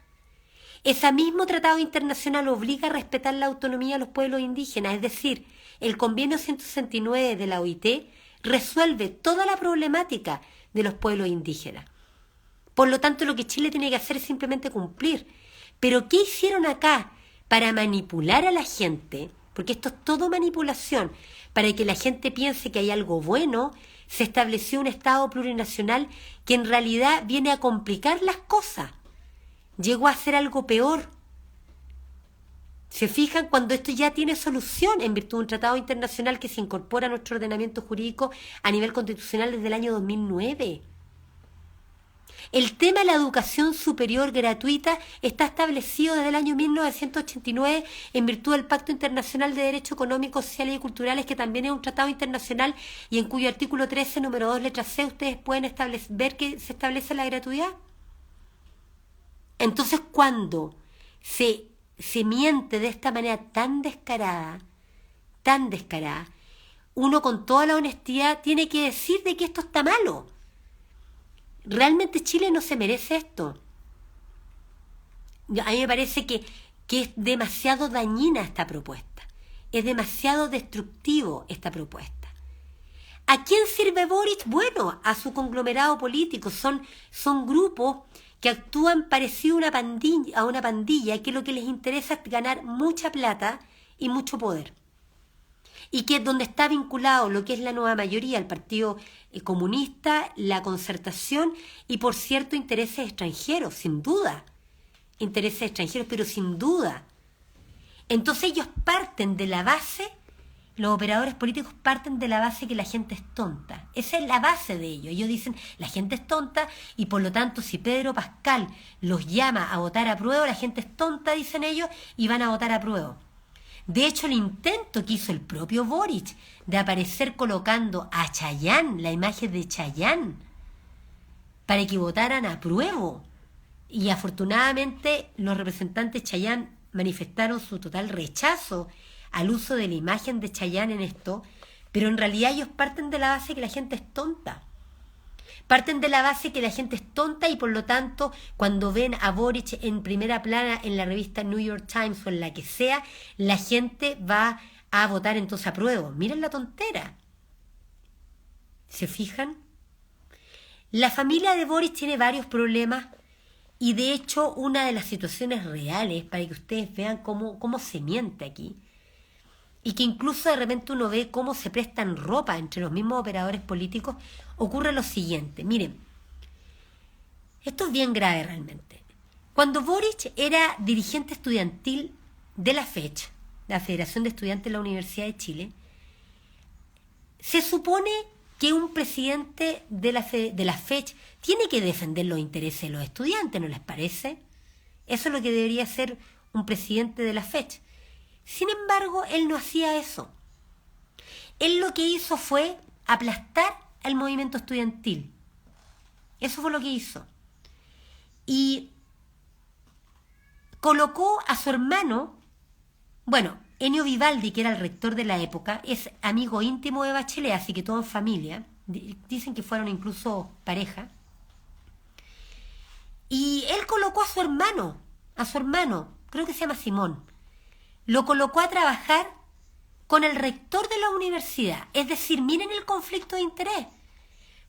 Ese mismo tratado internacional obliga a respetar la autonomía de los pueblos indígenas, es decir, el convenio 169 de la OIT resuelve toda la problemática de los pueblos indígenas. Por lo tanto, lo que Chile tiene que hacer es simplemente cumplir. Pero ¿qué hicieron acá para manipular a la gente? Porque esto es todo manipulación. Para que la gente piense que hay algo bueno, se estableció un Estado plurinacional que en realidad viene a complicar las cosas. Llegó a ser algo peor. ¿Se fijan? Cuando esto ya tiene solución en virtud de un tratado internacional que se incorpora a nuestro ordenamiento jurídico a nivel constitucional desde el año 2009. El tema de la educación superior gratuita está establecido desde el año 1989 en virtud del Pacto Internacional de Derechos Económicos, Sociales y Culturales, que también es un tratado internacional y en cuyo artículo 13, número 2, letra C, ustedes pueden ver que se establece la gratuidad. Entonces, cuando se miente de esta manera tan descarada, uno con toda la honestidad tiene que decir de que esto está malo. Realmente Chile no se merece esto. A mí me parece que es demasiado dañina esta propuesta. Es demasiado destructivo esta propuesta. ¿A quién sirve Boric? Bueno, a su conglomerado político. Son grupos que actúan parecido a una pandilla, que lo que les interesa es ganar mucha plata y mucho poder. Y que es donde está vinculado lo que es la nueva mayoría, el Partido Comunista, la Concertación y, por cierto, intereses extranjeros, sin duda. Intereses extranjeros, pero sin duda. Entonces ellos parten de la base, los operadores políticos parten de la base que la gente es tonta. Esa es la base de ellos. Ellos dicen, la gente es tonta y por lo tanto si Pedro Pascal los llama a votar a prueba, la gente es tonta, dicen ellos, y van a votar a prueba. De hecho, el intento que hizo el propio Boric de aparecer colocando a Chayanne, la imagen de Chayanne, para que votaran a prueba. Y afortunadamente los representantes Chayanne manifestaron su total rechazo al uso de la imagen de Chayanne en esto, pero en realidad ellos parten de la base que la gente es tonta. Parten de la base que la gente es tonta y por lo tanto cuando ven a Boric en primera plana en la revista New York Times o en la que sea, la gente va a votar entonces apruebo. Miren la tontera. ¿Se fijan? La familia de Boric tiene varios problemas y de hecho una de las situaciones reales, para que ustedes vean cómo se miente aquí, y que incluso de repente uno ve cómo se prestan ropa entre los mismos operadores políticos, ocurre lo siguiente. Miren, esto es bien grave realmente. Cuando Boric era dirigente estudiantil de la FECH, la Federación de Estudiantes de la Universidad de Chile, se supone que un presidente de la FECH tiene que defender los intereses de los estudiantes, ¿no les parece? Eso es lo que debería ser un presidente de la FECH. Sin embargo, él no hacía eso. Él lo que hizo fue aplastar al movimiento estudiantil. Eso fue lo que hizo. Y colocó a su hermano, bueno, Ennio Vivaldi, que era el rector de la época, es amigo íntimo de Bachelet, así que todo en familia. Dicen que fueron incluso pareja. Y él colocó a su hermano, creo que se llama Simón, lo colocó a trabajar con el rector de la universidad. Es decir, miren el conflicto de interés.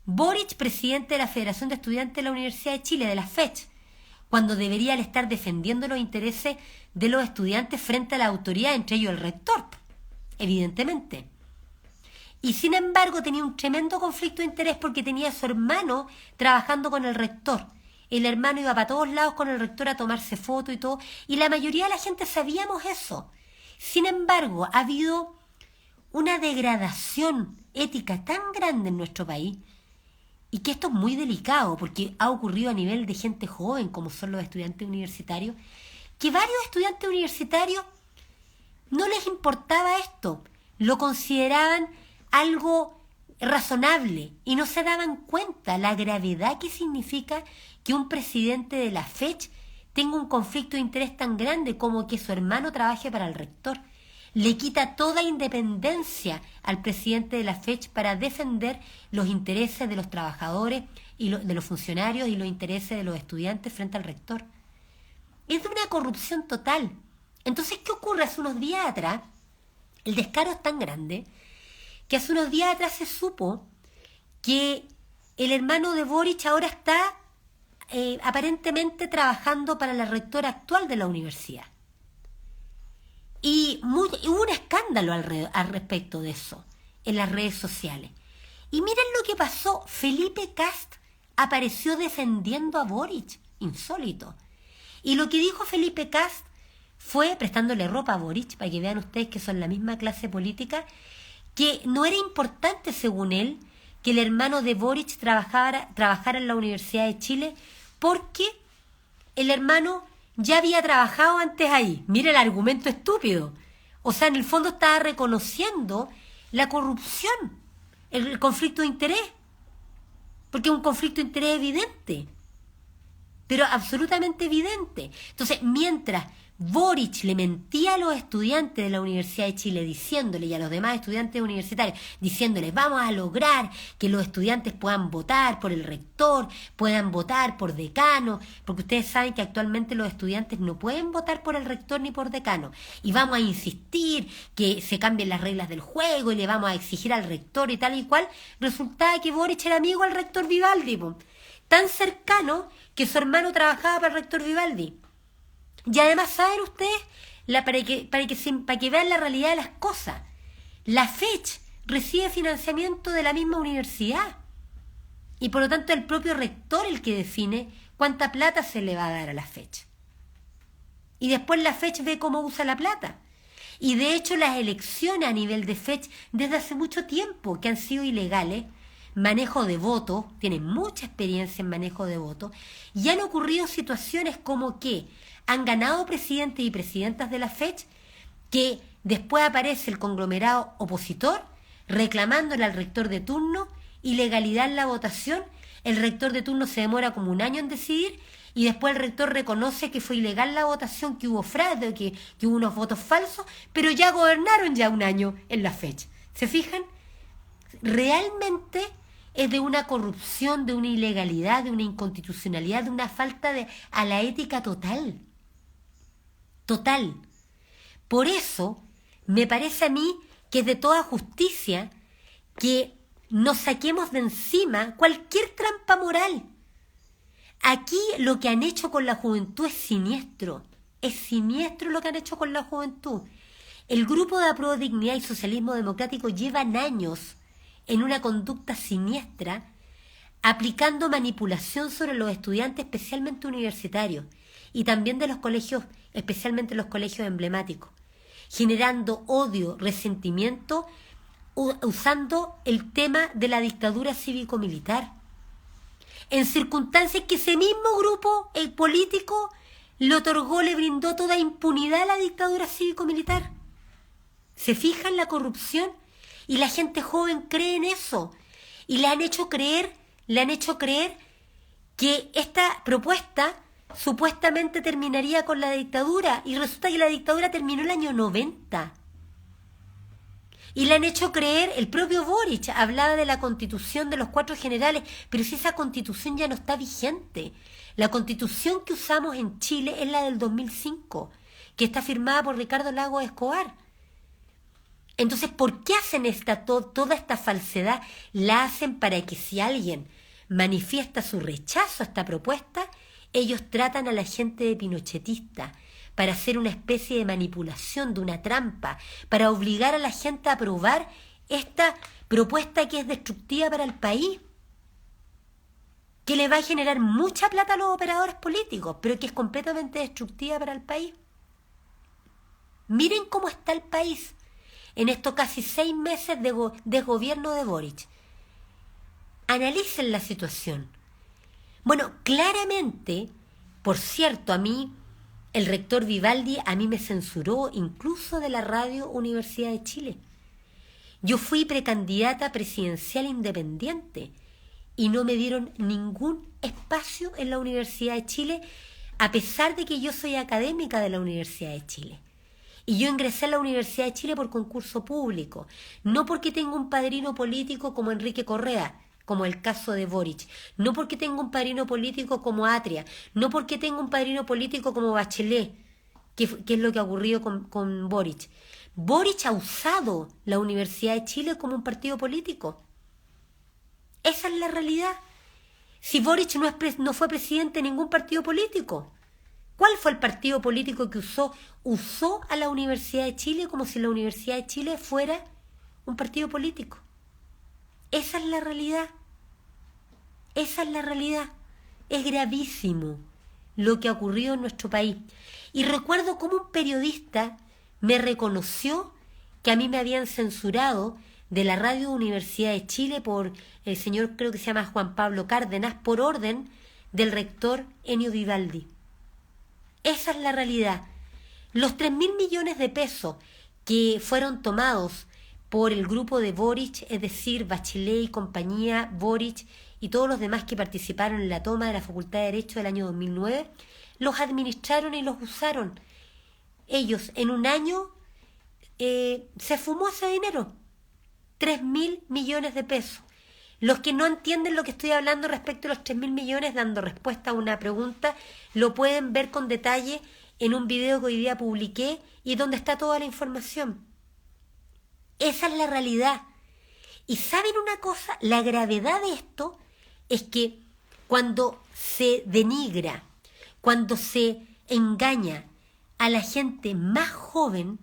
Boric, presidente de la Federación de Estudiantes de la Universidad de Chile, de la FECH, cuando debería estar defendiendo los intereses de los estudiantes frente a la autoridad, entre ellos el rector, evidentemente. Y sin embargo tenía un tremendo conflicto de interés porque tenía a su hermano trabajando con el rector. El hermano iba para todos lados con el rector a tomarse fotos y todo, y la mayoría de la gente sabíamos eso. Sin embargo, ha habido una degradación ética tan grande en nuestro país, y que esto es muy delicado porque ha ocurrido a nivel de gente joven, como son los estudiantes universitarios, que varios estudiantes universitarios no les importaba esto, lo consideraban algo razonable y no se daban cuenta la gravedad que significa que un presidente de la FECH tenga un conflicto de interés tan grande como que su hermano trabaje para el rector. Le quita toda independencia al presidente de la FECH para defender los intereses de los trabajadores y de los funcionarios y los intereses de los estudiantes frente al rector. Es de una corrupción total. Entonces, ¿qué ocurre? Hace unos días atrás, el descaro es tan grande que hace unos días atrás se supo que el hermano de Boric ahora está aparentemente trabajando para la rectora actual de la universidad. Y hubo un escándalo al respecto de eso en las redes sociales. Y miren lo que pasó. Felipe Kast apareció defendiendo a Boric. Insólito. Y lo que dijo Felipe Kast fue, prestándole ropa a Boric, para que vean ustedes que son la misma clase política, que no era importante, según él, que el hermano de Boric trabajara en la Universidad de Chile, porque el hermano ya había trabajado antes ahí. Mire el argumento estúpido. O sea, en el fondo estaba reconociendo la corrupción, el conflicto de interés, porque es un conflicto de interés evidente, pero absolutamente evidente. Entonces, mientras Boric le mentía a los estudiantes de la Universidad de Chile diciéndole, y a los demás estudiantes universitarios, diciéndoles vamos a lograr que los estudiantes puedan votar por el rector, puedan votar por decano, porque ustedes saben que actualmente los estudiantes no pueden votar por el rector ni por decano, y vamos a insistir que se cambien las reglas del juego y le vamos a exigir al rector y tal y cual. Resultaba que Boric era amigo al rector Vivaldi, tan cercano que su hermano trabajaba para el rector Vivaldi. Y además, ¿saben ustedes? Para que vean la realidad de las cosas, la FECH recibe financiamiento de la misma universidad. Y por lo tanto el propio rector el que define cuánta plata se le va a dar a la FECH. Y después la FECH ve cómo usa la plata. Y de hecho las elecciones a nivel de FECH desde hace mucho tiempo que han sido ilegales, manejo de votos, tienen mucha experiencia en manejo de votos, y han ocurrido situaciones como que han ganado presidentes y presidentas de la FECH, que después aparece el conglomerado opositor reclamándole al rector de turno ilegalidad en la votación. El rector de turno se demora como un año en decidir y después el rector reconoce que fue ilegal la votación, que hubo fraude, que hubo unos votos falsos, pero ya gobernaron ya un año en la FECH. ¿Se fijan? Realmente es de una corrupción, de una ilegalidad, de una inconstitucionalidad, de una falta a la ética total. Total. Por eso me parece a mí que es de toda justicia que nos saquemos de encima cualquier trampa moral. Aquí lo que han hecho con la juventud es siniestro lo que han hecho con la juventud. El grupo de Apruebo Dignidad y Socialismo Democrático llevan años en una conducta siniestra, aplicando manipulación sobre los estudiantes, especialmente universitarios, y también de los colegios, especialmente los colegios emblemáticos, generando odio, resentimiento, usando el tema de la dictadura cívico-militar, en circunstancias que ese mismo grupo, el político, le brindó toda impunidad a la dictadura cívico-militar. ¿Se fijan la corrupción? Y la gente joven cree en eso. Y le han hecho creer que esta propuesta supuestamente terminaría con la dictadura. Y resulta que la dictadura terminó el año 90. Y le han hecho creer, el propio Boric hablaba de la constitución de los 4 generales, pero si esa constitución ya no está vigente. La constitución que usamos en Chile es la del 2005, que está firmada por Ricardo Lagos Escobar. Entonces, ¿por qué hacen toda esta falsedad? La hacen para que si alguien manifiesta su rechazo a esta propuesta, ellos tratan a la gente de pinochetista, para hacer una especie de manipulación, de una trampa, para obligar a la gente a aprobar esta propuesta que es destructiva para el país, que le va a generar mucha plata a los operadores políticos, pero que es completamente destructiva para el país. Miren cómo está el país en estos casi 6 meses de gobierno de Boric. Analicen la situación. Bueno, claramente, por cierto, a mí, el rector Vivaldi a mí me censuró incluso de la Radio Universidad de Chile. Yo fui precandidata presidencial independiente y no me dieron ningún espacio en la Universidad de Chile, a pesar de que yo soy académica de la Universidad de Chile. Y yo ingresé a la Universidad de Chile por concurso público, no porque tengo un padrino político como Enrique Correa, como el caso de Boric, no porque tengo un padrino político como Atria, no porque tengo un padrino político como Bachelet, que es lo que ha ocurrido con Boric. Boric ha usado la Universidad de Chile como un partido político. Esa es la realidad. Si Boric no fue presidente de ningún partido político, ¿cuál fue el partido político que usó? Usó a la Universidad de Chile como si la Universidad de Chile fuera un partido político. Esa es la realidad. Esa es la realidad. Es gravísimo lo que ha ocurrido en nuestro país. Y recuerdo cómo un periodista me reconoció que a mí me habían censurado de la Radio Universidad de Chile por el señor, creo que se llama Juan Pablo Cárdenas, por orden del rector Enio Vivaldi. Esa es la realidad. Los 3.000 millones de pesos que fueron tomados por el grupo de Boric, es decir, Bachelet y compañía, Boric y todos los demás que participaron en la toma de la Facultad de Derecho del año 2009, los administraron y los usaron. Ellos en un año se fumó ese dinero, 3.000 millones de pesos. Los que no entienden lo que estoy hablando respecto a los 3.000 millones, dando respuesta a una pregunta, lo pueden ver con detalle en un video que hoy día publiqué y donde está toda la información. Esa es la realidad. Y ¿saben una cosa? La gravedad de esto es que cuando se denigra, cuando se engaña a la gente más joven,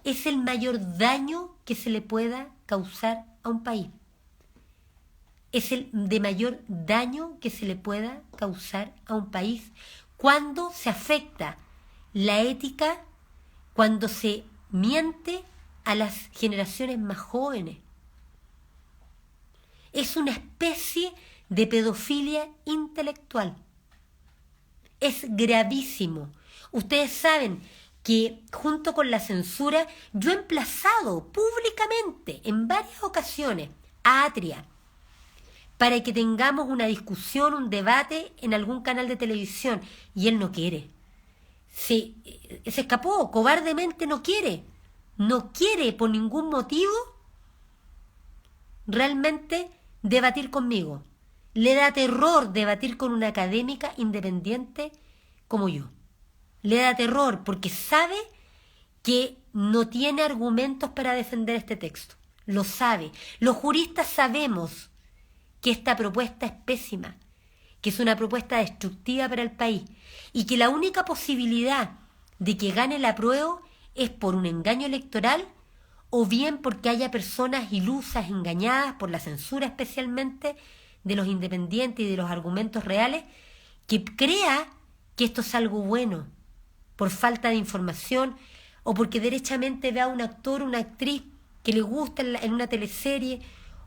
es el mayor daño que se le pueda causar a un país. Es el de mayor daño que se le pueda causar a un país cuando se afecta la ética, cuando se miente a las generaciones más jóvenes. Es una especie de pedofilia intelectual. Es gravísimo. Ustedes saben que junto con la censura yo he emplazado públicamente en varias ocasiones a Atria para que tengamos una discusión, un debate en algún canal de televisión, y él no quiere. Se escapó, cobardemente no quiere por ningún motivo realmente debatir conmigo. Le da terror debatir con una académica independiente como yo. Le da terror porque sabe que no tiene argumentos para defender este texto. Lo sabe. Los juristas sabemos que esta propuesta es pésima, que es una propuesta destructiva para el país y que la única posibilidad de que gane el apruebo es por un engaño electoral o bien porque haya personas ilusas, engañadas por la censura especialmente de los independientes y de los argumentos reales, que crea que esto es algo bueno por falta de información o porque derechamente ve a un actor o una actriz que le gusta en una teleserie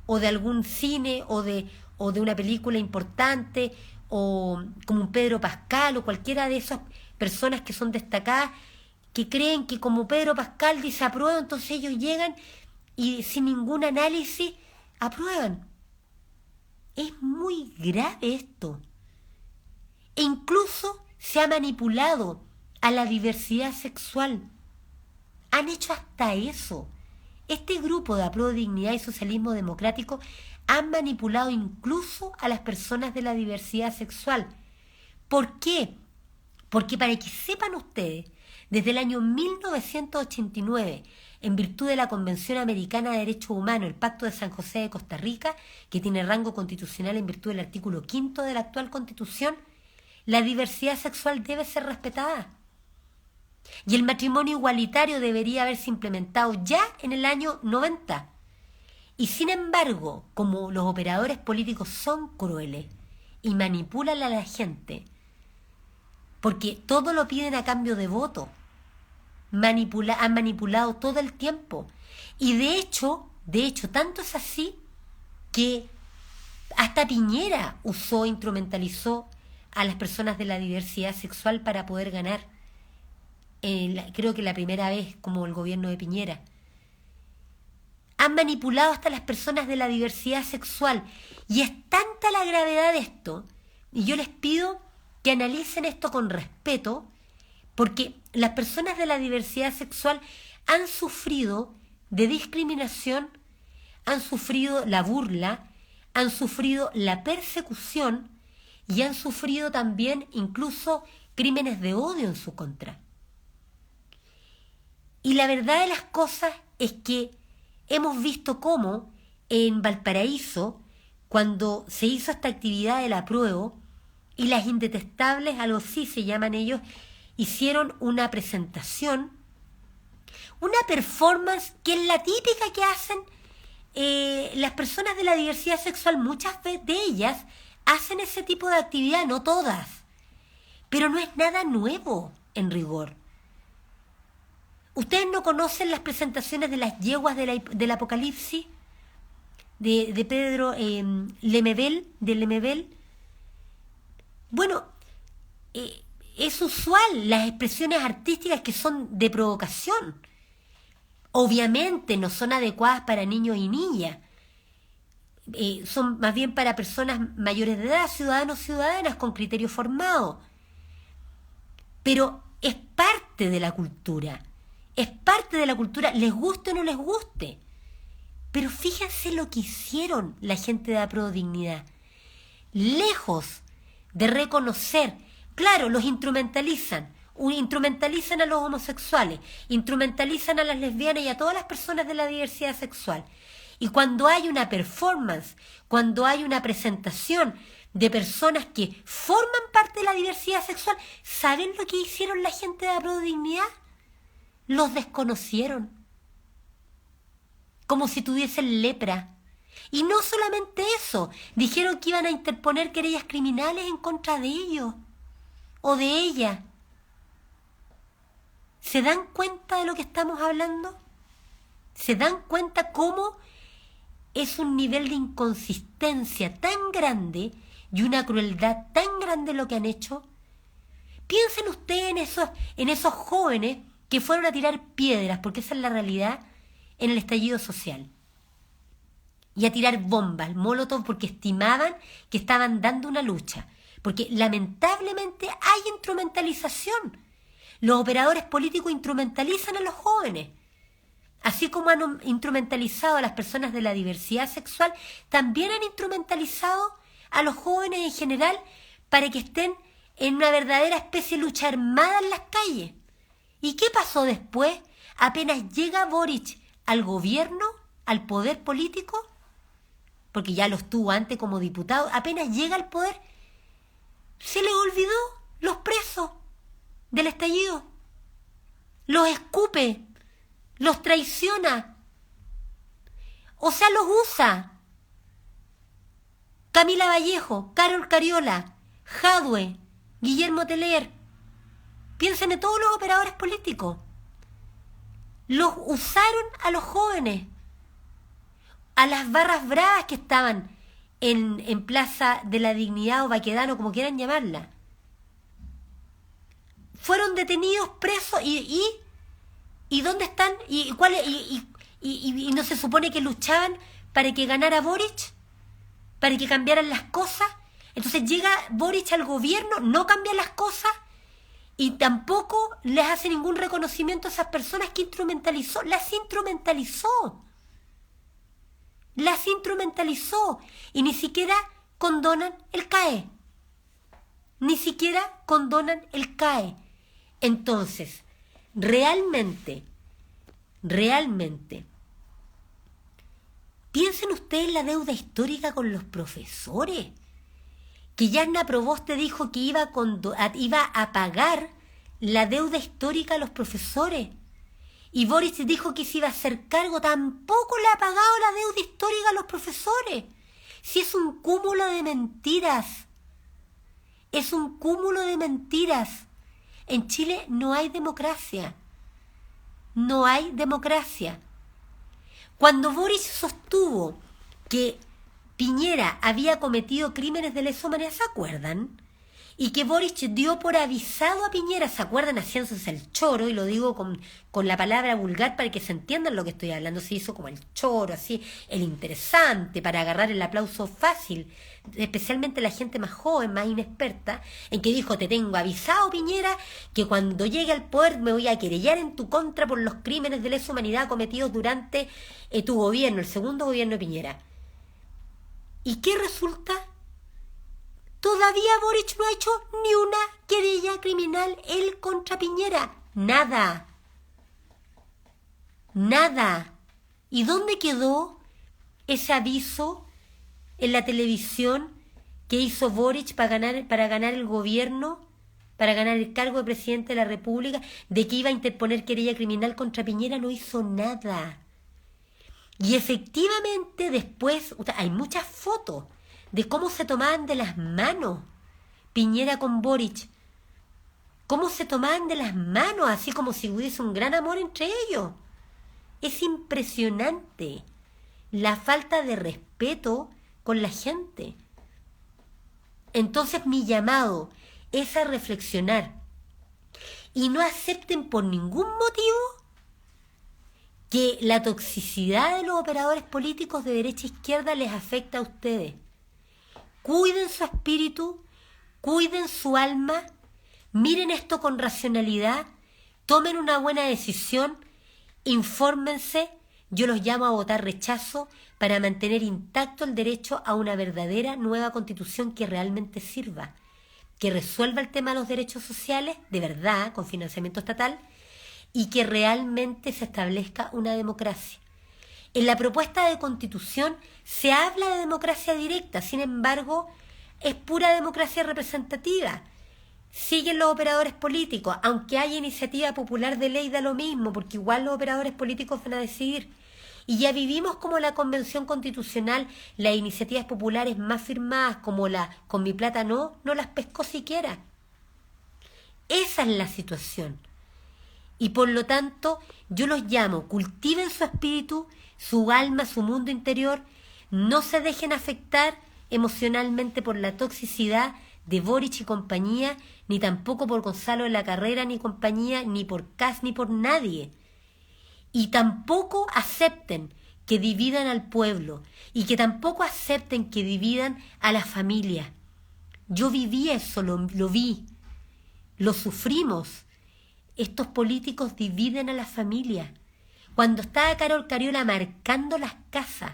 o de algún cine o de una película importante o como un Pedro Pascal o cualquiera de esas personas que son destacadas, que creen que como Pedro Pascal dice apruebo, entonces ellos llegan y sin ningún análisis aprueban. Es muy grave esto. E incluso se ha manipulado a la diversidad sexual. Han hecho hasta eso. Este grupo de Apruebo Dignidad y Socialismo Democrático han manipulado incluso a las personas de la diversidad sexual. ¿Por qué? Porque para que sepan ustedes, desde el año 1989, en virtud de la Convención Americana de Derechos Humanos, el Pacto de San José de Costa Rica, que tiene rango constitucional en virtud del artículo 5 de la actual Constitución, la diversidad sexual debe ser respetada. Y el matrimonio igualitario debería haberse implementado ya en el año 90. Y sin embargo, como los operadores políticos son crueles y manipulan a la gente, porque todo lo piden a cambio de voto, han manipulado todo el tiempo. Y de hecho, tanto es así que hasta Piñera instrumentalizó a las personas de la diversidad sexual para poder ganar. Creo que la primera vez como el gobierno de Piñera. Han manipulado hasta las personas de la diversidad sexual. Y es tanta la gravedad de esto, y yo les pido que analicen esto con respeto, porque las personas de la diversidad sexual han sufrido de discriminación, han sufrido la burla, han sufrido la persecución y han sufrido también incluso crímenes de odio en su contra. Y la verdad de las cosas es que hemos visto cómo en Valparaíso, cuando se hizo esta actividad del apruebo, y las indetestables, algo así se llaman ellos, hicieron una presentación, una performance que es la típica que hacen las personas de la diversidad sexual. Muchas de ellas hacen ese tipo de actividad, no todas, pero no es nada nuevo en rigor. ¿Ustedes no conocen las presentaciones de las yeguas del Apocalipsis de Pedro Lemebel? Bueno, es usual las expresiones artísticas que son de provocación. Obviamente no son adecuadas para niños y niñas. Son más bien para personas mayores de edad, ciudadanos, ciudadanas con criterio formado. Pero es parte de la cultura. Es parte de la cultura, les guste o no les guste. Pero fíjense lo que hicieron la gente de Apruebo Dignidad. Lejos de reconocer, claro, los instrumentalizan a los homosexuales, instrumentalizan a las lesbianas y a todas las personas de la diversidad sexual. Y cuando hay una performance, cuando hay una presentación de personas que forman parte de la diversidad sexual, ¿saben lo que hicieron la gente de Apruebo Dignidad? Los desconocieron, como si tuviesen lepra. Y no solamente eso, dijeron que iban a interponer querellas criminales en contra de ellos o de ella. ¿Se dan cuenta de lo que estamos hablando? ¿Se dan cuenta cómo es un nivel de inconsistencia tan grande y una crueldad tan grande lo que han hecho? Piensen ustedes en esos jóvenes que fueron a tirar piedras, porque esa es la realidad, en el estallido social. Y a tirar bombas, molotov, porque estimaban que estaban dando una lucha. Porque lamentablemente hay instrumentalización. Los operadores políticos instrumentalizan a los jóvenes. Así como han instrumentalizado a las personas de la diversidad sexual, también han instrumentalizado a los jóvenes en general para que estén en una verdadera especie de lucha armada en las calles. ¿Y qué pasó después? Apenas llega Boric al gobierno, al poder político, porque ya lo estuvo antes como diputado, apenas llega al poder, se le olvidó los presos del estallido. Los escupe, los traiciona, o sea, los usa. Camila Vallejo, Carol Cariola, Jadwe, Guillermo Teler, piensen en todos los operadores políticos. Los usaron a los jóvenes, a las barras bravas que estaban en Plaza de la Dignidad o Baquedano, como quieran llamarla. Fueron detenidos, presos, y ¿dónde están? ¿Y no se supone que luchaban para que ganara Boric? ¿Para que cambiaran las cosas? Entonces llega Boric al gobierno, no cambia las cosas y tampoco les hace ningún reconocimiento a esas personas que instrumentalizó. Las instrumentalizó y ni siquiera condonan el CAE. Entonces, realmente, piensen ustedes en la deuda histórica con los profesores. Que Yarna Proboste dijo que iba a pagar la deuda histórica a los profesores. Y Boric dijo que se iba a hacer cargo, tampoco le ha pagado la deuda histórica a los profesores. Si es un cúmulo de mentiras. En Chile no hay democracia. Cuando Boric sostuvo que Piñera había cometido crímenes de lesa humanidad, ¿se acuerdan? Y que Boric dio por avisado a Piñera, ¿se acuerdan? Haciéndose el choro, y lo digo con la palabra vulgar para que se entiendan lo que estoy hablando. Se hizo como el choro, así, el interesante, para agarrar el aplauso fácil, especialmente la gente más joven, más inexperta, en que dijo: te tengo avisado, Piñera, que cuando llegue al poder me voy a querellar en tu contra por los crímenes de lesa humanidad cometidos durante tu gobierno, el segundo gobierno de Piñera. ¿Y qué resulta? Todavía Boric no ha hecho ni una querella criminal él contra Piñera. Nada. ¿Y dónde quedó ese aviso en la televisión que hizo Boric para ganar el gobierno, para ganar el cargo de presidente de la República, de que iba a interponer querella criminal contra Piñera? No hizo nada. Y efectivamente después hay muchas fotos de cómo se tomaban de las manos Piñera con Boric. Cómo se tomaban de las manos, así como si hubiese un gran amor entre ellos. Es impresionante la falta de respeto con la gente. Entonces mi llamado es a reflexionar y no acepten por ningún motivo que la toxicidad de los operadores políticos de derecha e izquierda les afecta a ustedes. Cuiden su espíritu, cuiden su alma, miren esto con racionalidad, tomen una buena decisión, infórmense. Yo los llamo a votar rechazo para mantener intacto el derecho a una verdadera nueva constitución que realmente sirva, que resuelva el tema de los derechos sociales, de verdad, con financiamiento estatal, y que realmente se establezca una democracia. En la propuesta de constitución se habla de democracia directa, sin embargo, es pura democracia representativa. Siguen los operadores políticos, aunque haya iniciativa popular de ley, da lo mismo, porque igual los operadores políticos van a decidir. Y ya vivimos como la Convención Constitucional, las iniciativas populares más firmadas, como la Con mi plata no las pescó siquiera. Esa es la situación. Y por lo tanto, yo los llamo: cultiven su espíritu, su alma, su mundo interior, no se dejen afectar emocionalmente por la toxicidad de Boric y compañía, ni tampoco por Gonzalo de la Carrera ni compañía, ni por Kast, ni por nadie. Y tampoco acepten que dividan al pueblo, y que tampoco acepten que dividan a la familia. Yo viví eso, lo vi, lo sufrimos. Estos políticos dividen a la familia. Cuando estaba Carol Cariola marcando las casas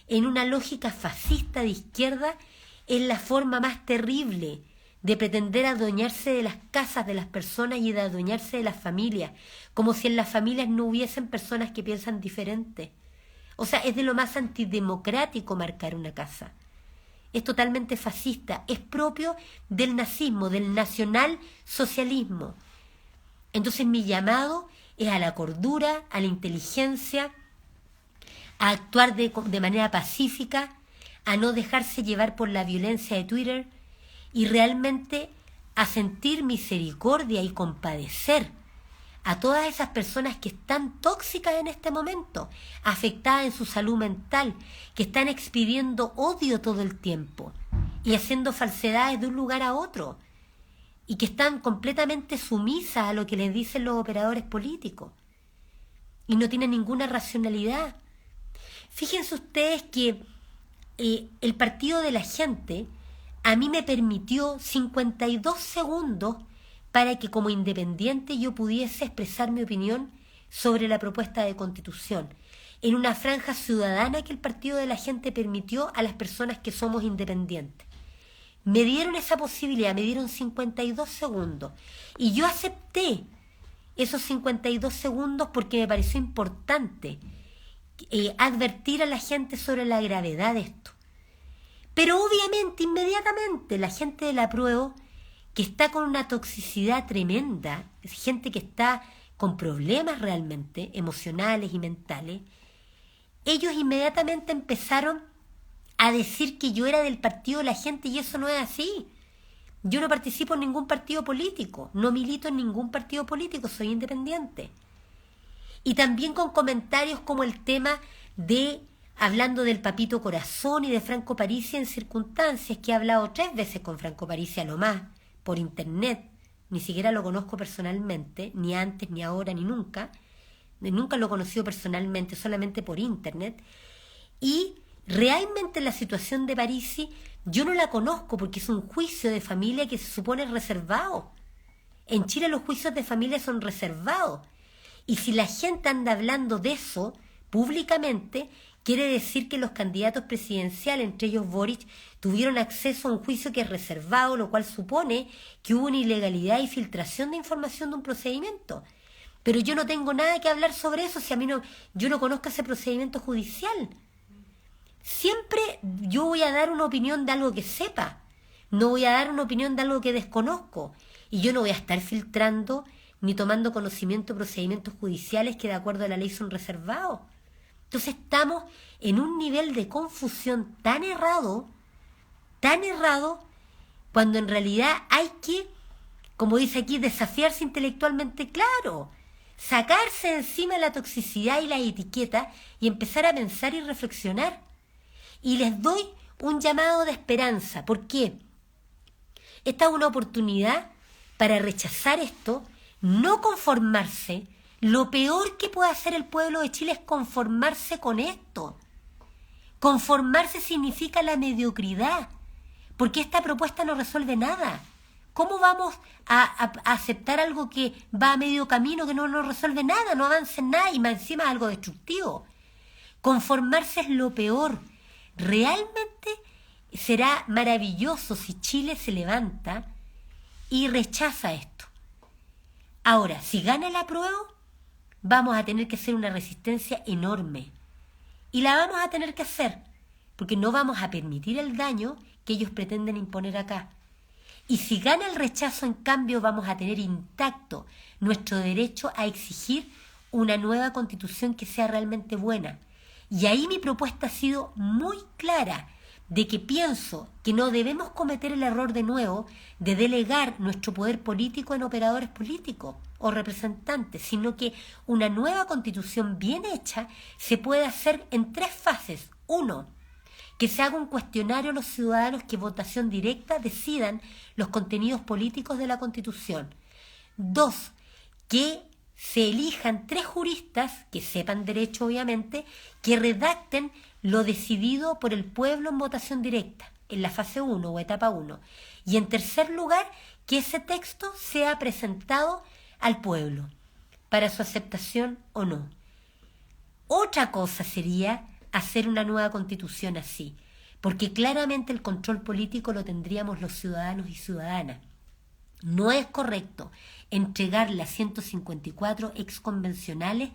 en una lógica fascista de izquierda, es la forma más terrible de pretender adueñarse de las casas de las personas y de adueñarse de las familias, como si en las familias no hubiesen personas que piensan diferente. O sea, es de lo más antidemocrático marcar una casa. Es totalmente fascista, es propio del nazismo, del nacionalsocialismo. Entonces mi llamado es a la cordura, a la inteligencia, a actuar de manera pacífica, a no dejarse llevar por la violencia de Twitter y realmente a sentir misericordia y compadecer a todas esas personas que están tóxicas en este momento, afectadas en su salud mental, que están expidiendo odio todo el tiempo y haciendo falsedades de un lugar a otro y que están completamente sumisas a lo que les dicen los operadores políticos y no tienen ninguna racionalidad. Fíjense ustedes que el Partido de la Gente a mí me permitió 52 segundos para que como independiente yo pudiese expresar mi opinión sobre la propuesta de constitución, en una franja ciudadana que el Partido de la Gente permitió a las personas que somos independientes. Me dieron esa posibilidad, me dieron 52 segundos, y yo acepté esos 52 segundos porque me pareció importante advertir a la gente sobre la gravedad de esto. Pero obviamente, inmediatamente, la gente del apruebo, que está con una toxicidad tremenda, gente que está con problemas realmente emocionales y mentales, ellos inmediatamente empezaron a decir que yo era del Partido de la Gente, y eso no es así. Yo no participo en ningún partido político, no milito en ningún partido político, soy independiente. Y también con comentarios como el tema de, hablando del Papito Corazón y de Franco Parisi en circunstancias, que he hablado 3 veces con Franco Parisi a lo más, por internet, ni siquiera lo conozco personalmente, ni antes, ni ahora, ni nunca. Nunca lo he conocido personalmente, solamente por internet. Y realmente la situación de Parisi yo no la conozco porque es un juicio de familia que se supone reservado. En Chile los juicios de familia son reservados. Y si la gente anda hablando de eso públicamente, quiere decir que los candidatos presidenciales, entre ellos Boric, tuvieron acceso a un juicio que es reservado, lo cual supone que hubo una ilegalidad y filtración de información de un procedimiento. Pero yo no tengo nada que hablar sobre eso si a mí yo no conozco ese procedimiento judicial. Siempre yo voy a dar una opinión de algo que sepa, no voy a dar una opinión de algo que desconozco, y yo no voy a estar filtrando ni tomando conocimiento de procedimientos judiciales que de acuerdo a la ley son reservados. Entonces estamos en un nivel de confusión tan errado, cuando en realidad hay que, como dice aquí, desafiarse intelectualmente, claro, sacarse de encima la toxicidad y la etiqueta y empezar a pensar y reflexionar. Y les doy un llamado de esperanza. ¿Por qué? Esta es una oportunidad para rechazar esto, no conformarse. Lo peor que puede hacer el pueblo de Chile es conformarse con esto. Conformarse significa la mediocridad, porque esta propuesta no resuelve nada. ¿Cómo vamos a aceptar algo que va a medio camino, que no nos resuelve nada, no avanza en nada y más encima es algo destructivo? Conformarse es lo peor. Realmente será maravilloso si Chile se levanta y rechaza esto. Ahora, si gana el apruebo, vamos a tener que hacer una resistencia enorme. Y la vamos a tener que hacer, porque no vamos a permitir el daño que ellos pretenden imponer acá. Y si gana el rechazo, en cambio, vamos a tener intacto nuestro derecho a exigir una nueva constitución que sea realmente buena. Y ahí mi propuesta ha sido muy clara, de que pienso que no debemos cometer el error de nuevo de delegar nuestro poder político en operadores políticos o representantes, sino que una nueva constitución bien hecha se puede hacer en 3 fases. 1, que se haga un cuestionario a los ciudadanos que votación directa decidan los contenidos políticos de la constitución. 2, que se elijan 3 juristas, que sepan derecho obviamente, que redacten lo decidido por el pueblo en votación directa, en la fase 1 o etapa 1. Y en tercer lugar, que ese texto sea presentado al pueblo, para su aceptación o no. Otra cosa sería hacer una nueva constitución así, porque claramente el control político lo tendríamos los ciudadanos y ciudadanas. No es correcto entregarle a 154 exconvencionales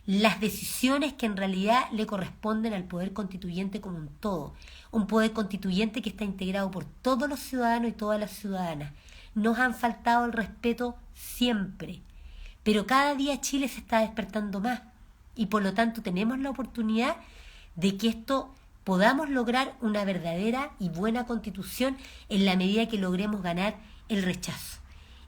las decisiones que en realidad le corresponden al poder constituyente como un todo. Un poder constituyente que está integrado por todos los ciudadanos y todas las ciudadanas. Nos han faltado el respeto siempre, pero cada día Chile se está despertando más y por lo tanto tenemos la oportunidad de que esto podamos lograr una verdadera y buena constitución en la medida que logremos ganar el rechazo.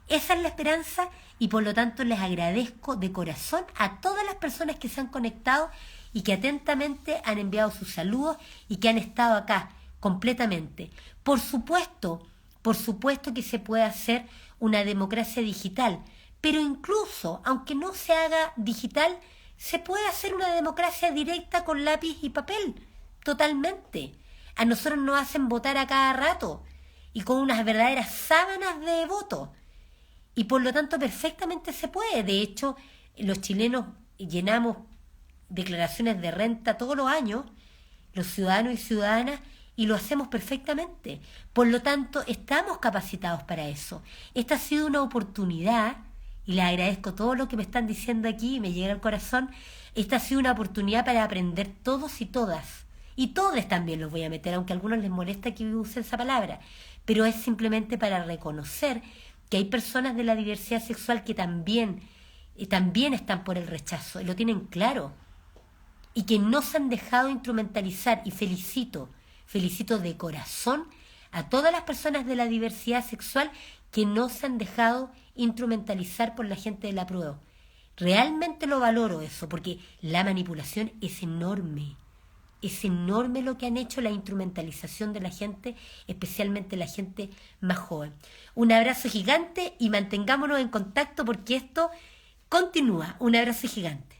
Esa es la esperanza y por lo tanto les agradezco de corazón a todas las personas que se han conectado y que atentamente han enviado sus saludos y que han estado acá completamente. Por supuesto que se puede hacer una democracia digital, pero incluso aunque no se haga digital, se puede hacer una democracia directa con lápiz y papel, totalmente. A nosotros nos hacen votar a cada rato y con unas verdaderas sábanas de voto. Y por lo tanto perfectamente se puede. De hecho, los chilenos llenamos declaraciones de renta todos los años, los ciudadanos y ciudadanas, y lo hacemos perfectamente. Por lo tanto, estamos capacitados para eso. Esta ha sido una oportunidad, y les agradezco todo lo que me están diciendo aquí, me llega al corazón. Esta ha sido una oportunidad para aprender todos y todas. Y todos también los voy a meter, aunque a algunos les molesta que use esa palabra. Pero es simplemente para reconocer que hay personas de la diversidad sexual que también están por el rechazo, y lo tienen claro, y que no se han dejado instrumentalizar, y felicito de corazón a todas las personas de la diversidad sexual que no se han dejado instrumentalizar por la gente de la prueba. Realmente lo valoro eso, porque la manipulación es enorme. Es enorme lo que han hecho, la instrumentalización de la gente, especialmente la gente más joven. Un abrazo gigante y mantengámonos en contacto porque esto continúa. Un abrazo gigante.